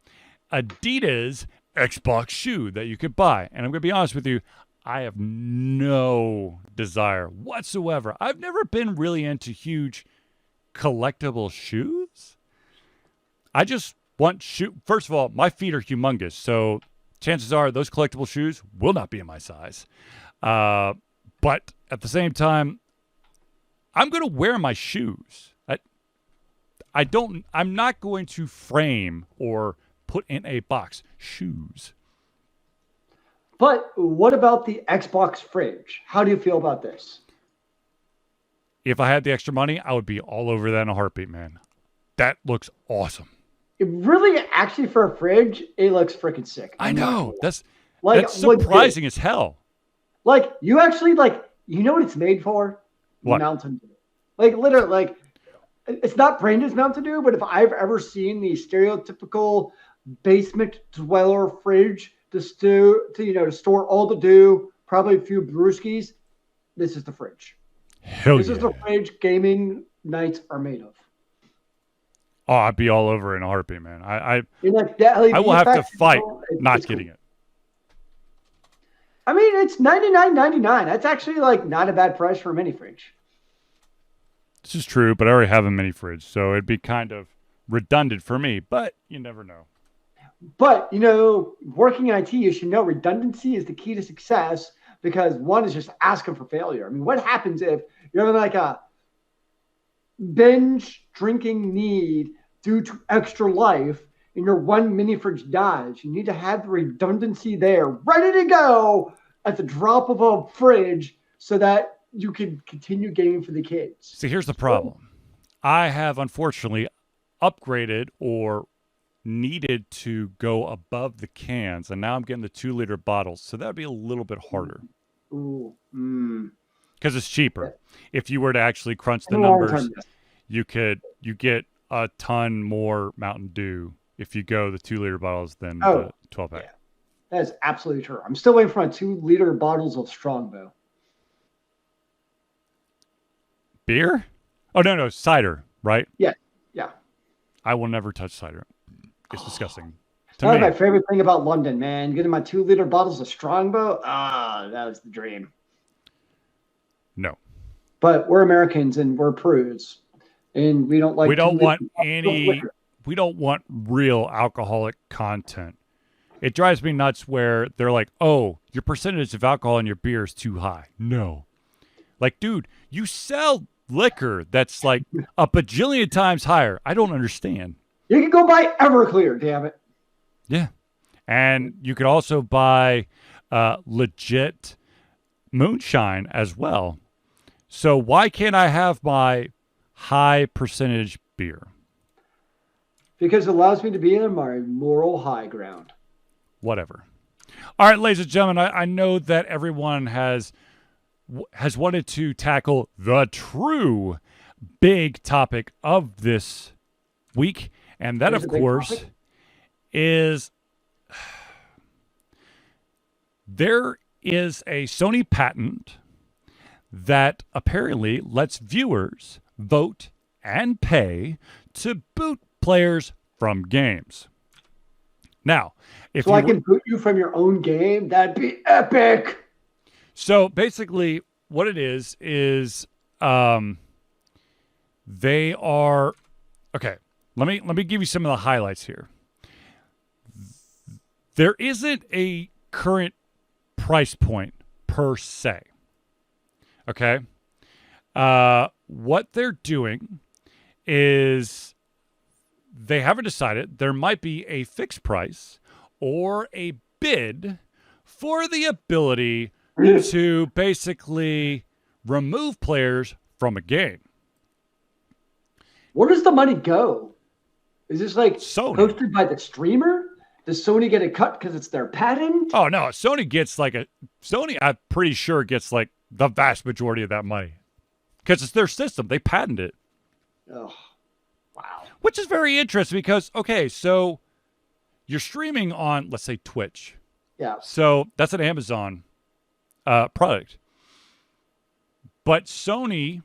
Adidas Xbox shoe that you could buy. And I'm going to be honest with you, I have no desire whatsoever. I've never been really into huge collectible shoes. I just want shoe. First of all, my feet are humongous, so chances are those collectible shoes will not be in my size. But at the same time, I'm going to wear my shoes. I'm not going to frame or put in a box shoes. But what about the Xbox fridge? How do you feel about this? If I had the extra money, I would be all over that in a heartbeat, man. That looks awesome. It really, actually, for a fridge, it looks freaking sick. I know. That's surprising as hell. Like, you actually, you know what it's made for? What? Mountain Dew. Literally, it's not branded as Mountain Dew, but if I've ever seen the stereotypical basement dweller fridge to store all the dew, probably a few brewskis, this is the fridge. This is the fridge gaming nights are made of. Oh, I'd be all over in a heartbeat, man. I will have to fight not getting it. I mean, it's $99.99. That's actually not a bad price for a mini fridge. This is true, but I already have a mini fridge, so it'd be kind of redundant for me, but you never know. But, working in IT, you should know redundancy is the key to success because one is just asking for failure. I mean, what happens if you're having like a binge drinking need due to extra life and your one mini fridge dies? You need to have the redundancy there ready to go at the drop of a fridge so that you can continue gaming for the kids. See, here's the problem. I have unfortunately upgraded or needed to go above the cans, and now I'm getting the 2-liter bottles, so that'd be a little bit harder. Ooh, because it's cheaper. Yeah. If you were to actually crunch the numbers, you get a ton more Mountain Dew if you go the 2-liter bottles than the 12-pack. Yeah. That is absolutely true. I'm still waiting for my 2-liter bottles of Strongbow. Beer? Oh no, cider, right? Yeah. I will never touch cider. It's disgusting. That's my favorite thing about London, man. Getting my 2-liter bottles of Strongbow. That was the dream. No. But we're Americans and we're prudes. And we don't like we don't want real alcoholic content. It drives me nuts where they're like, oh, your percentage of alcohol in your beer is too high. No. Like, dude, you sell liquor that's like a bajillion times higher. I don't understand. You can go buy Everclear, damn it. Yeah. And you could also buy legit moonshine as well. So why can't I have my high percentage beer? Because it allows me to be in my moral high ground. Whatever. All right, ladies and gentlemen, I know that everyone has wanted to tackle the true big topic of this week. And that, of course, is there is a Sony patent that apparently lets viewers vote and pay to boot players from games. Now, if I can boot you from your own game, that'd be epic. So basically, what it is they are okay. Let me give you some of the highlights here. There isn't a current price point per se. Okay. What they're doing is they haven't decided. There might be a fixed price or a bid for the ability to basically remove players from a game. Where does the money go? Is this like Sony. Posted by the streamer? Does Sony get a cut because it's their patent? Oh no, Sony gets Sony. I'm pretty sure gets like the vast majority of that money because it's their system. They patent it. Oh, wow. Which is very interesting because so you're streaming on, let's say, Twitch. Yeah. So that's an Amazon product, but Sony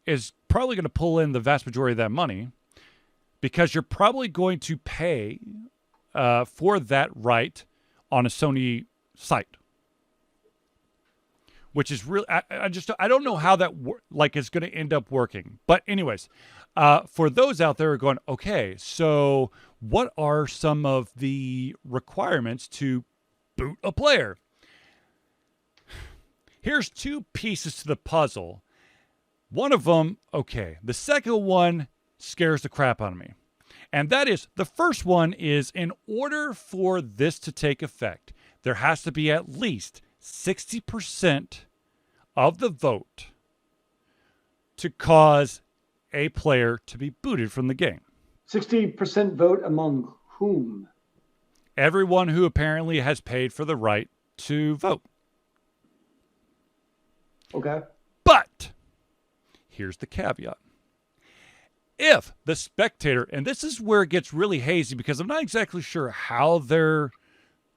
is probably going to pull in the vast majority of that money because you're probably going to pay for that right on a Sony site, which is really, I don't know how that is going to end up working. But anyways, for those out there who are going, okay, so what are some of the requirements to boot a player? Here's 2 pieces to the puzzle. One of them, okay. The second one scares the crap out of me. And that is, the first one is, in order for this to take effect, there has to be at least 60% of the vote to cause a player to be booted from the game. 60% vote among whom? Everyone who apparently has paid for the right to vote. Okay. But here's the caveat. If the Spectator, and this is where it gets really hazy because I'm not exactly sure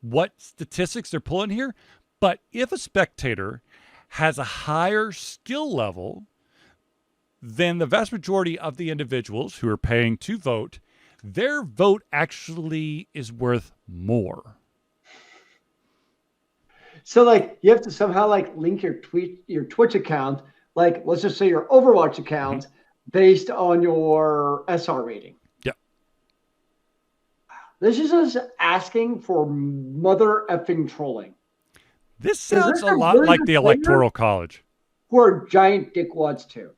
what statistics they're pulling here, but if a Spectator has a higher skill level than the vast majority of the individuals who are paying to vote, their vote actually is worth more. So you have to somehow link your Twitch account, let's just say your Overwatch account, based on your SR rating. Yeah. This is just asking for mother effing trolling. This sounds a lot really like good the Electoral College. who are giant dickwads too.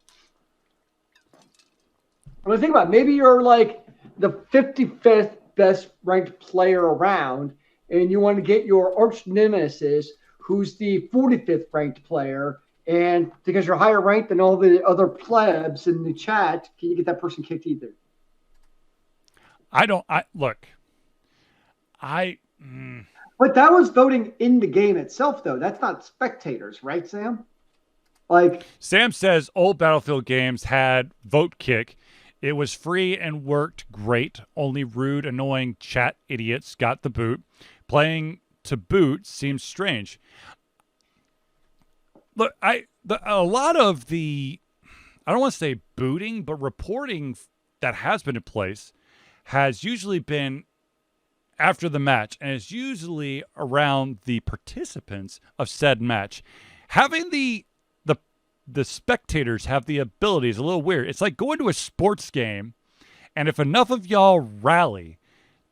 When I think about it, maybe you're like the 55th best ranked player around, and you want to get your arch nemesis, who's the 45th ranked player, and because you're higher ranked than all the other plebs in the chat, can you get that person kicked either? But that was voting in the game itself, though. That's not spectators, right, Sam? Like Sam says old Battlefield games had vote kick. It was free and worked great. Only rude, annoying chat idiots got the boot. Playing to boot seems strange. Look, a lot of the, I don't want to say booting, but reporting that has been in place has usually been after the match, and it's usually around the participants of said match. Having the spectators have the ability is a little weird. It's like going to a sports game, and if enough of y'all rally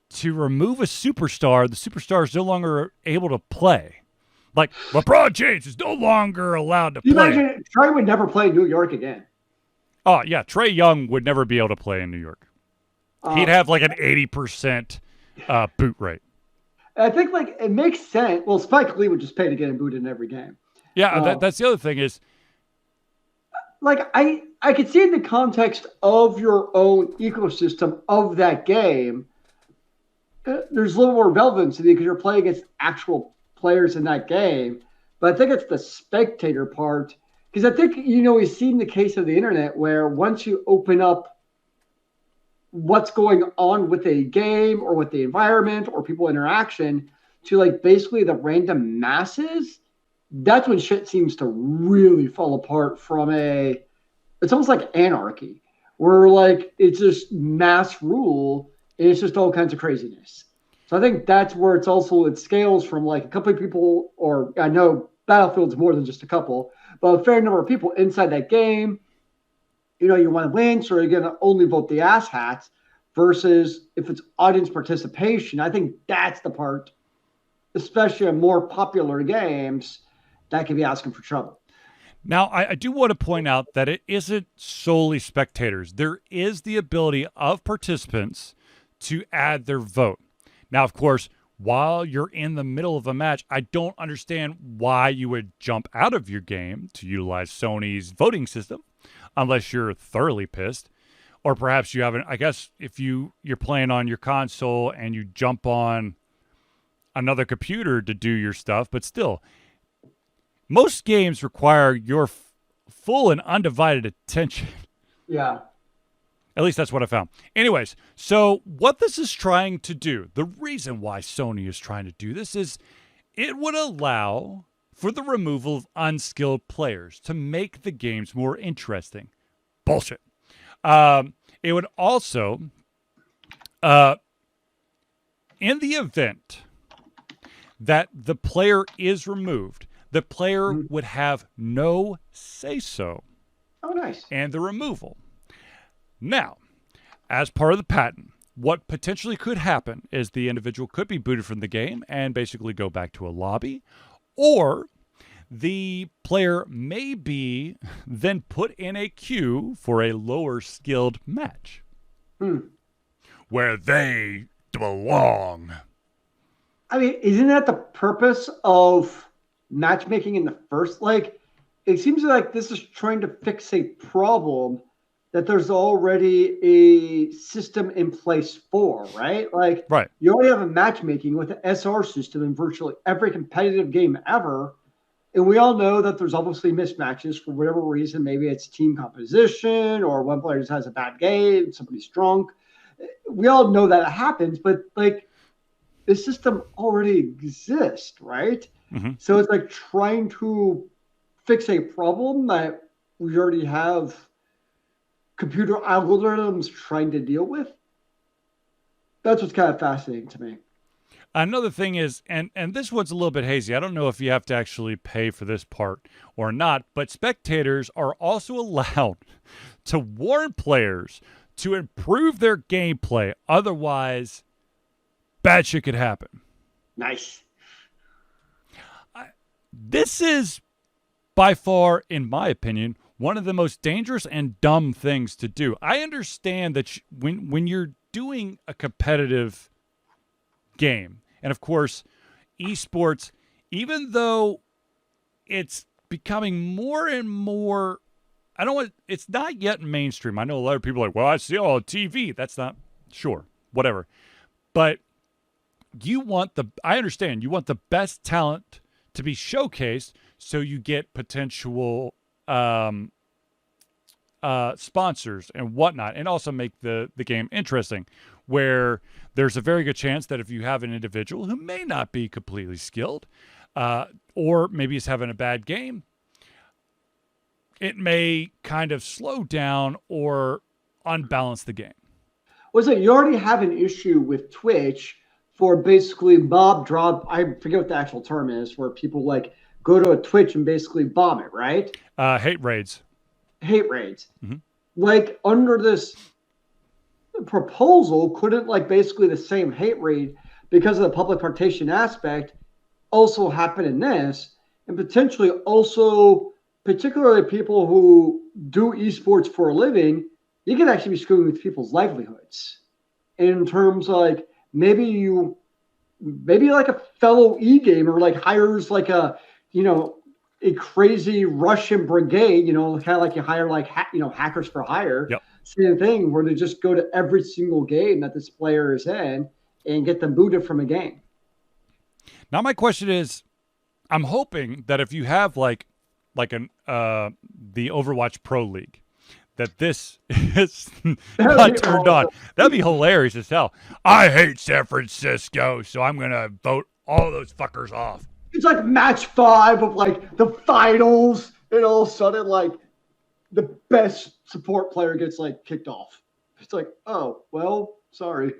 to remove a superstar, the superstar is no longer able to play. Like LeBron James is no longer allowed to play. Imagine Trey would never play New York again. Oh yeah, Trae Young would never be able to play in New York. He'd have like an 80% boot rate. I think like it makes sense. Well, Spike Lee would just pay to get him booted in every game. Yeah, that's the other thing is, like I could see in the context of your own ecosystem of that game, there's a little more relevancy because you're playing against actual players in that game. But I think it's the spectator part, because I think, we've seen the case of the internet where once you open up what's going on with a game or with the environment or people interaction to like basically the random masses, that's when shit seems to really fall apart from it's almost like anarchy, where like it's just mass rule and it's just all kinds of craziness. So I think that's where it scales from like a couple of people, or I know Battlefield's more than just a couple, but a fair number of people inside that game. You want to win, so you're going to only vote the asshats, versus if it's audience participation. I think that's the part, especially in more popular games, that can be asking for trouble. Now, I do want to point out that it isn't solely spectators. There is the ability of participants to add their vote. Now, of course, while you're in the middle of a match, I don't understand why you would jump out of your game to utilize Sony's voting system, unless you're thoroughly pissed. Or perhaps you haven't, I guess if you're playing on your console and you jump on another computer to do your stuff, but still, most games require your full and undivided attention. Yeah. At least that's what I found. Anyways, so what this is trying to do, the reason why Sony is trying to do this is it would allow for the removal of unskilled players to make the games more interesting. Bullshit. It would also, in the event that the player is removed, the player would have no say-so. Oh, nice. And the removal. Now, as part of the patent, what potentially could happen is the individual could be booted from the game and basically go back to a lobby, or the player may be then put in a queue for a lower skilled match where they belong. I mean, isn't that the purpose of matchmaking in the first? Like, it seems like this is trying to fix a problem that there's already a system in place for, right? Like, right. You already have a matchmaking with an SR system in virtually every competitive game ever. And we all know that there's obviously mismatches for whatever reason. Maybe it's team composition, or one player just has a bad game, somebody's drunk. We all know that it happens, but like the system already exists, right? Mm-hmm. So it's like trying to fix a problem that we already have computer algorithms trying to deal with. That's what's kind of fascinating to me. Another thing is, and this one's a little bit hazy. I don't know if you have to actually pay for this part or not, but spectators are also allowed to warn players to improve their gameplay. Otherwise, bad shit could happen. Nice. This is, by far, in my opinion, one of the most dangerous and dumb things to do. I understand that when you're doing a competitive game, and of course, eSports, even though it's becoming more and more, it's not yet mainstream. I know a lot of people are like, well, I see all on TV. That's not, sure, whatever. But I understand, you want the best talent to be showcased so you get potential sponsors and whatnot, and also make the game interesting, where there's a very good chance that if you have an individual who may not be completely skilled, or maybe is having a bad game, it may kind of slow down or unbalance the game. Was it you already have an issue with Twitch for basically mob drop? I forget what the actual term is, where people like go to a Twitch and basically bomb it, right? Hate raids. Hate raids. Mm-hmm. Like under this proposal, couldn't like basically the same hate raid, because of the public participation aspect, also happen in this, and potentially also, particularly people who do esports for a living, you can actually be screwing with people's livelihoods in terms like maybe like a fellow e-gamer like hires like a crazy Russian brigade, kind of like you hire like hackers for hire. Yep. Same thing, where they just go to every single game that this player is in and get them booted from a game. Now my question is, I'm hoping that if you have like the Overwatch Pro League, that this is not turned on. That'd be hilarious as hell. I hate San Francisco, so I'm gonna vote all those fuckers off. It's like match 5 of like the finals, and all of a sudden like the best support player gets like kicked off. It's like, oh well, sorry.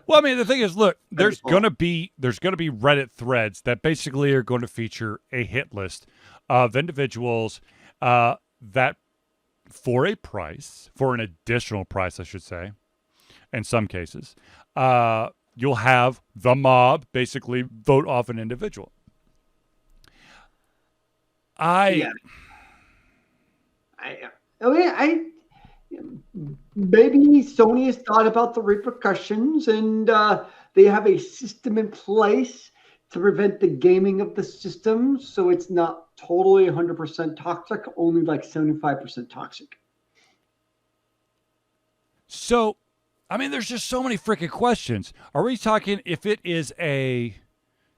Well, I mean, the thing is, look, there's gonna be Reddit threads that basically are going to feature a hit list of individuals that, for an additional price, I should say, in some cases, you'll have the mob basically vote off an individual. Maybe Sony has thought about the repercussions, and they have a system in place to prevent the gaming of the system, so it's not totally 100% toxic, only like 75% toxic. So, I mean, there's just so many freaking questions. Are we talking if it is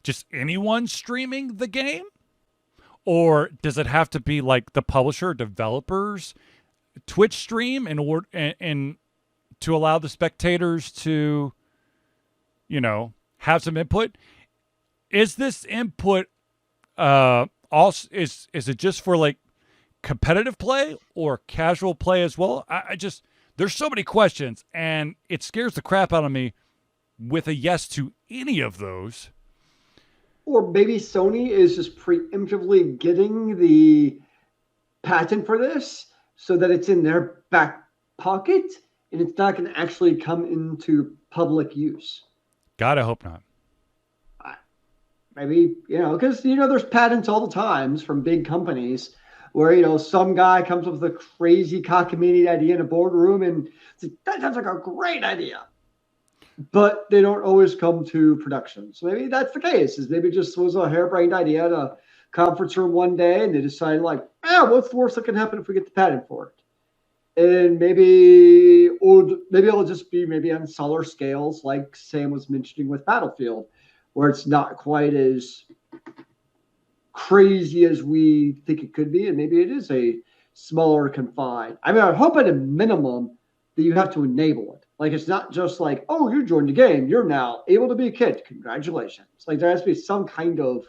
just anyone streaming the game? Or does it have to be like the publisher, developers, Twitch stream in order and to allow the spectators to, have some input? Is this input also is it just for like competitive play or casual play as well? There's so many questions, and it scares the crap out of me with a yes to any of those. Or maybe Sony is just preemptively getting the patent for this so that it's in their back pocket and it's not going to actually come into public use. God, I hope not. Maybe, because, there's patents all the times from big companies where, some guy comes up with a crazy cockamamie idea in a boardroom and that sounds like a great idea. But they don't always come to production. So maybe that's the case. Is maybe it just was a harebrained idea at a conference room one day, and they decided like, what's the worst that can happen if we get the patent for it? And maybe it'll just be maybe on smaller scales, like Sam was mentioning with Battlefield, where it's not quite as crazy as we think it could be, and maybe it is a smaller confined. I mean, I hope at a minimum that you have to enable it. Like, it's not just like, oh, you joined the game, you're now able to be a kid. Congratulations. Like, there has to be some kind of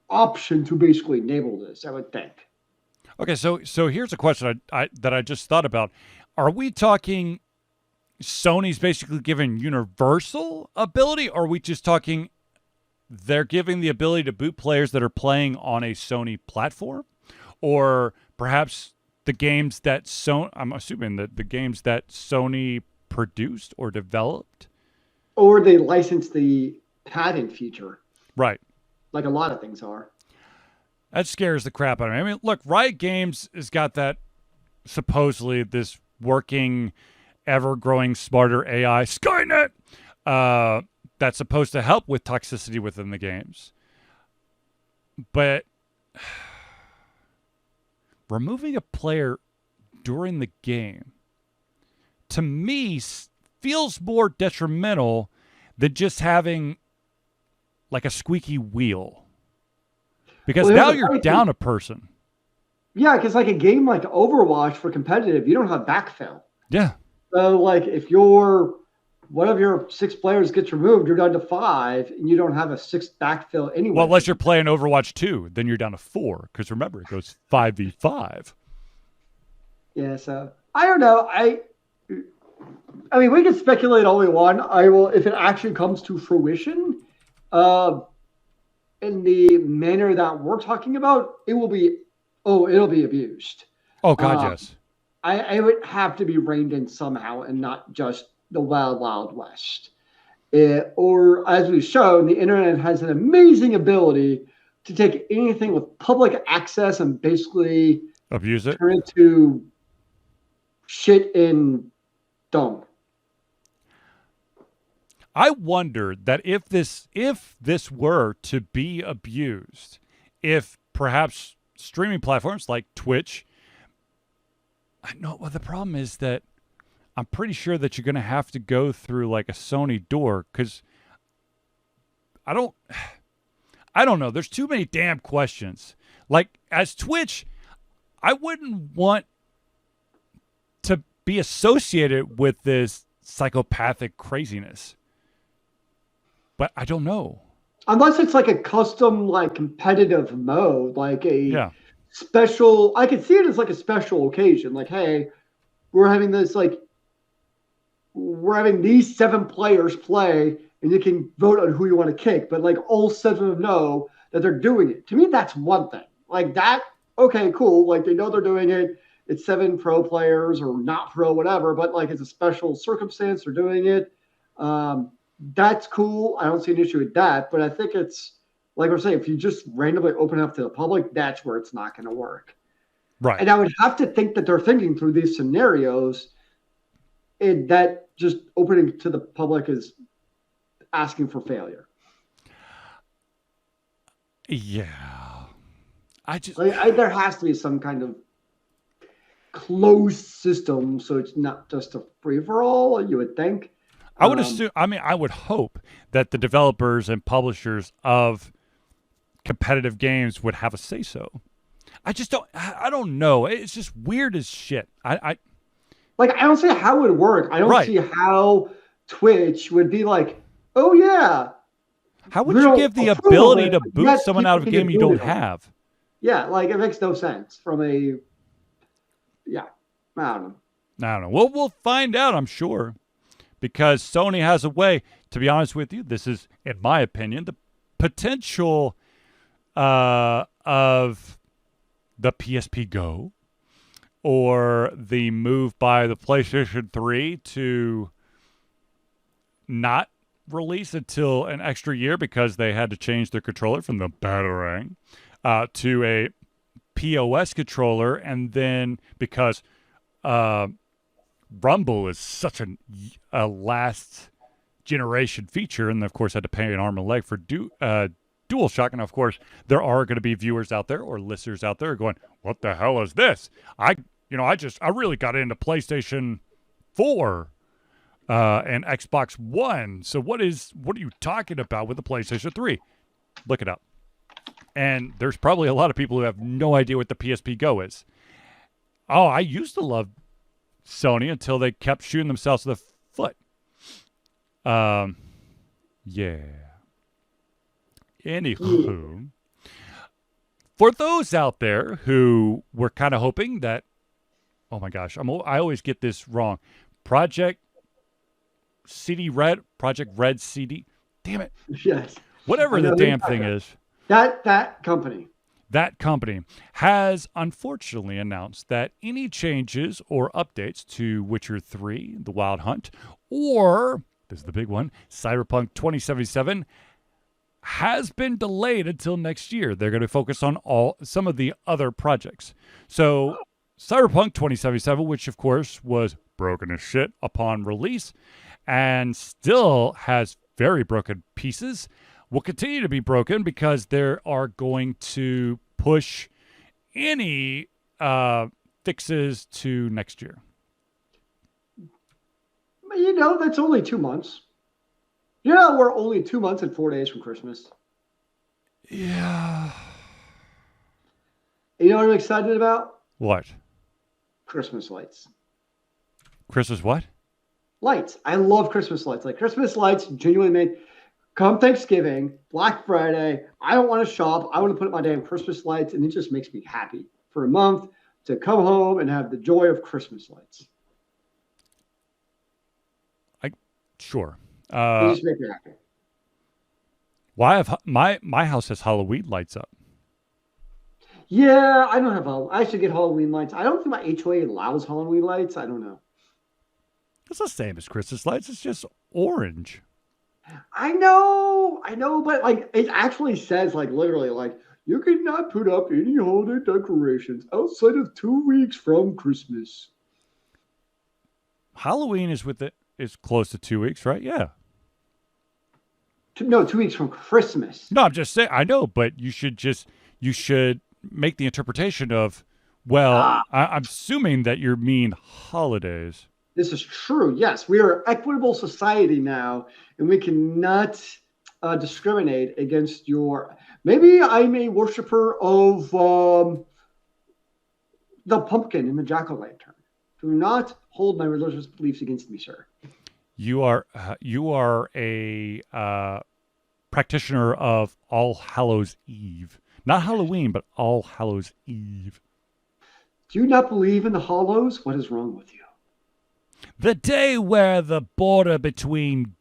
option to basically enable this, I would think. Okay, so here's a question that I just thought about. Are we talking Sony's basically giving universal ability, or are we just talking they're giving the ability to boot players that are playing on a Sony platform? Or perhaps the games that I'm assuming that the games that Sony produced or developed Or they license the patent feature, Right. like a lot of things are. That scares the crap out of me. I mean, look, Riot Games has got that supposedly this working, ever-growing, smarter AI, Skynet, that's supposed to help with toxicity within the games. But removing a player during the game, to me, feels more detrimental than just having like a squeaky wheel. Because now you're down a person. Yeah, because like a game like Overwatch for competitive, you don't have backfill. Yeah. So like if one of your 6 players gets removed, you're down to 5, and you don't have a 6th backfill anyway. Well, unless you're playing Overwatch 2, then you're down to 4. Because remember, it goes 5v5. Yeah, so I don't know. I mean, we can speculate all we want. I will, if it actually comes to fruition, in the manner that we're talking about, it'll be abused. Oh God, yes. I would have to be reined in somehow, and not just the wild, wild west. Or as we've shown, the internet has an amazing ability to take anything with public access and basically abuse it, turn it to shit in dump. I wonder that if this were to be abused, if perhaps streaming platforms like Twitch, I know, well, the problem is that I'm pretty sure that you're going to have to go through like a Sony door, because I don't know. There's too many damn questions. Like, as Twitch, I wouldn't want to be associated with this psychopathic craziness. But I don't know. Unless it's like a custom, like competitive mode, like a special. I could see it as like a special occasion. Like, hey, we're having these 7 players play, and you can vote on who you want to kick. But like all 7 of them know that they're doing it. To me, that's one thing. Like that. Okay, cool. Like they know they're doing it. It's 7 pro players or not pro, whatever. But like it's a special circumstance. They're doing it. That's cool. I don't see an issue with that. But I think it's like we're saying, if you just randomly open up to the public, that's where it's not going to work. Right. And I would have to think that they're thinking through these scenarios, and that just opening to the public is asking for failure. Yeah. There has to be some kind of closed system, so it's not just a free-for-all, you would think. I would assume, I would hope that the developers and publishers of competitive games would have a say-so. I don't know. It's just weird as shit. I don't see how it would work. I don't see how Twitch would be like, oh yeah. How would you give the ability to boot someone out of a game you don't have? Yeah, like it makes no sense from I don't know. We'll find out, I'm sure. Because Sony has a way, to be honest with you, this is, in my opinion, the potential of the PSP Go or the move by the PlayStation 3 to not release until an extra year because they had to change their controller from the Batarang to a POS controller, and then because Rumble is such a last generation feature, and of course had to pay an arm and a leg for DualShock, and of course there are going to be viewers out there or listeners out there going, "What the hell is this?" I really got into PlayStation 4 and Xbox One. So what are you talking about with the PlayStation 3? Look it up. And there's probably a lot of people who have no idea what the PSP Go is. Oh, I used to love Sony until they kept shooting themselves in the foot. Yeah. Anywho, for those out there who were kind of hoping that, oh my gosh, I always get this wrong. Project Red CD. Damn it. Yes. Whatever the damn thing is. That company. That company has unfortunately announced that any changes or updates to Witcher 3, The Wild Hunt, or this is the big one, Cyberpunk 2077 has been delayed until next year. They're going to focus on some of the other projects. So Cyberpunk 2077, which of course was broken as shit upon release and still has very broken pieces, will continue to be broken because they are going to push any fixes to next year. You know, that's only 2 months. Yeah, we're only 2 months and 4 days from Christmas. Yeah. You know what I'm excited about? What? Christmas lights. Christmas what? Lights. I love Christmas lights. Like, Christmas lights genuinely made. Come Thanksgiving, Black Friday, I don't want to shop. I want to put up my damn Christmas lights, and it just makes me happy for a month to come home and have the joy of Christmas lights. Sure. They just make me happy. Why have my house has Halloween lights up? Yeah, I don't have. I should get Halloween lights. I don't think my HOA allows Halloween lights. I don't know. It's the same as Christmas lights. It's just orange. I know, but like it actually says, like, literally, like, you cannot put up any holiday decorations outside of 2 weeks from Christmas. Halloween is close to 2 weeks, right? Yeah. No, 2 weeks from Christmas. No, I'm just saying. I know, but you should make the interpretation of, well, I'm assuming that you mean holidays. This is true. Yes, we are an equitable society now, and we cannot discriminate against your. Maybe I'm a worshiper of the pumpkin and the jack-o'-lantern. Do not hold my religious beliefs against me, sir. You are a practitioner of All Hallows Eve, not Halloween, but All Hallows Eve. Do you not believe in the Hollows? What is wrong with you? The day where the border between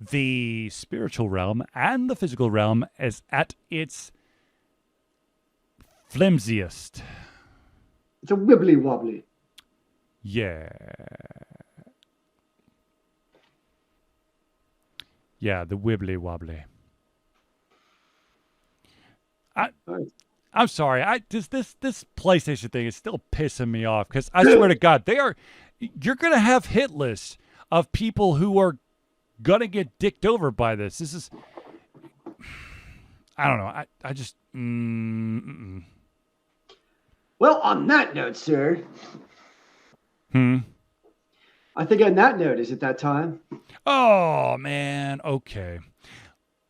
the spiritual realm and the physical realm is at its flimsiest. It's a wibbly wobbly. Yeah. Yeah, the wibbly wobbly. I'm sorry. This PlayStation thing is still pissing me off because I swear to God, you're gonna have hit lists of people who are gonna get dicked over by this. This is, I don't know. I just. Well, on that note, sir. I think on that note, is it that time? Oh, man. Okay.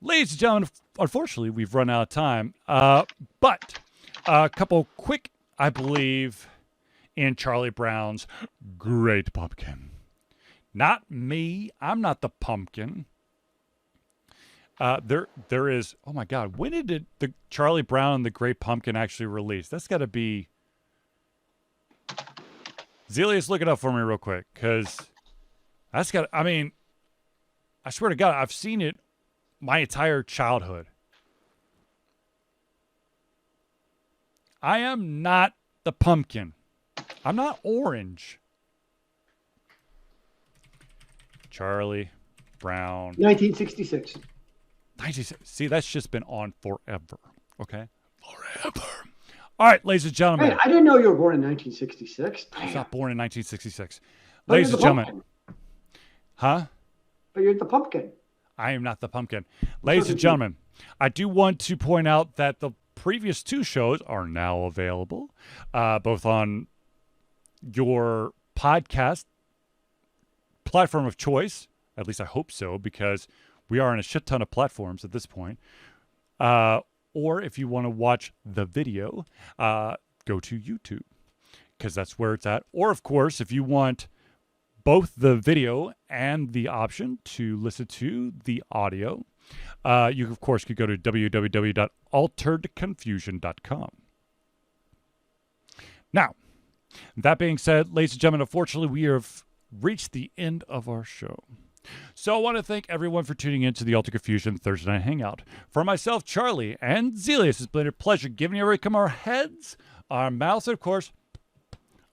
Ladies and gentlemen, unfortunately, we've run out of time. But a couple quick, I believe, in Charlie Brown's Great Pumpkin. Not me. I'm not the pumpkin. There is, oh my God, when did the Charlie Brown and the Great Pumpkin actually release? That's got to be... Zealeus, look it up for me real quick, because that's got, I mean, I swear to God, I've seen it my entire childhood. I am not the pumpkin. I'm not orange. Charlie Brown. 1966. See, that's just been on forever. Okay? Forever. All right, ladies and gentlemen. Hey, I didn't know you were born in 1966. I was not born in 1966. But Ladies you're and the gentlemen. pumpkin. Huh? But you're the pumpkin. I am not the pumpkin. Ladies and gentlemen, I do want to point out that the previous two shows are now available, both on your podcast platform of choice. At least I hope so, because we are on a shit ton of platforms at this point. Or if you want to watch the video, go to YouTube, because that's where it's at. Or, of course, if you want both the video and the option to listen to the audio, you, of course, could go to www.alteredconfusion.com. Now, that being said, ladies and gentlemen, unfortunately, we have reached the end of our show. So I want to thank everyone for tuning in to the Altered Confusion Thursday Night Hangout. For myself, Charlie, and Zealeus, it's been a pleasure giving everyone our heads, our mouths, and of course,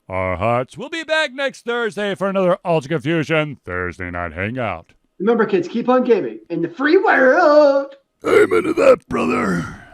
our hearts. We'll be back next Thursday for another Altered Confusion Thursday Night Hangout. Remember, kids, keep on gaming in the free world. Amen to that, brother.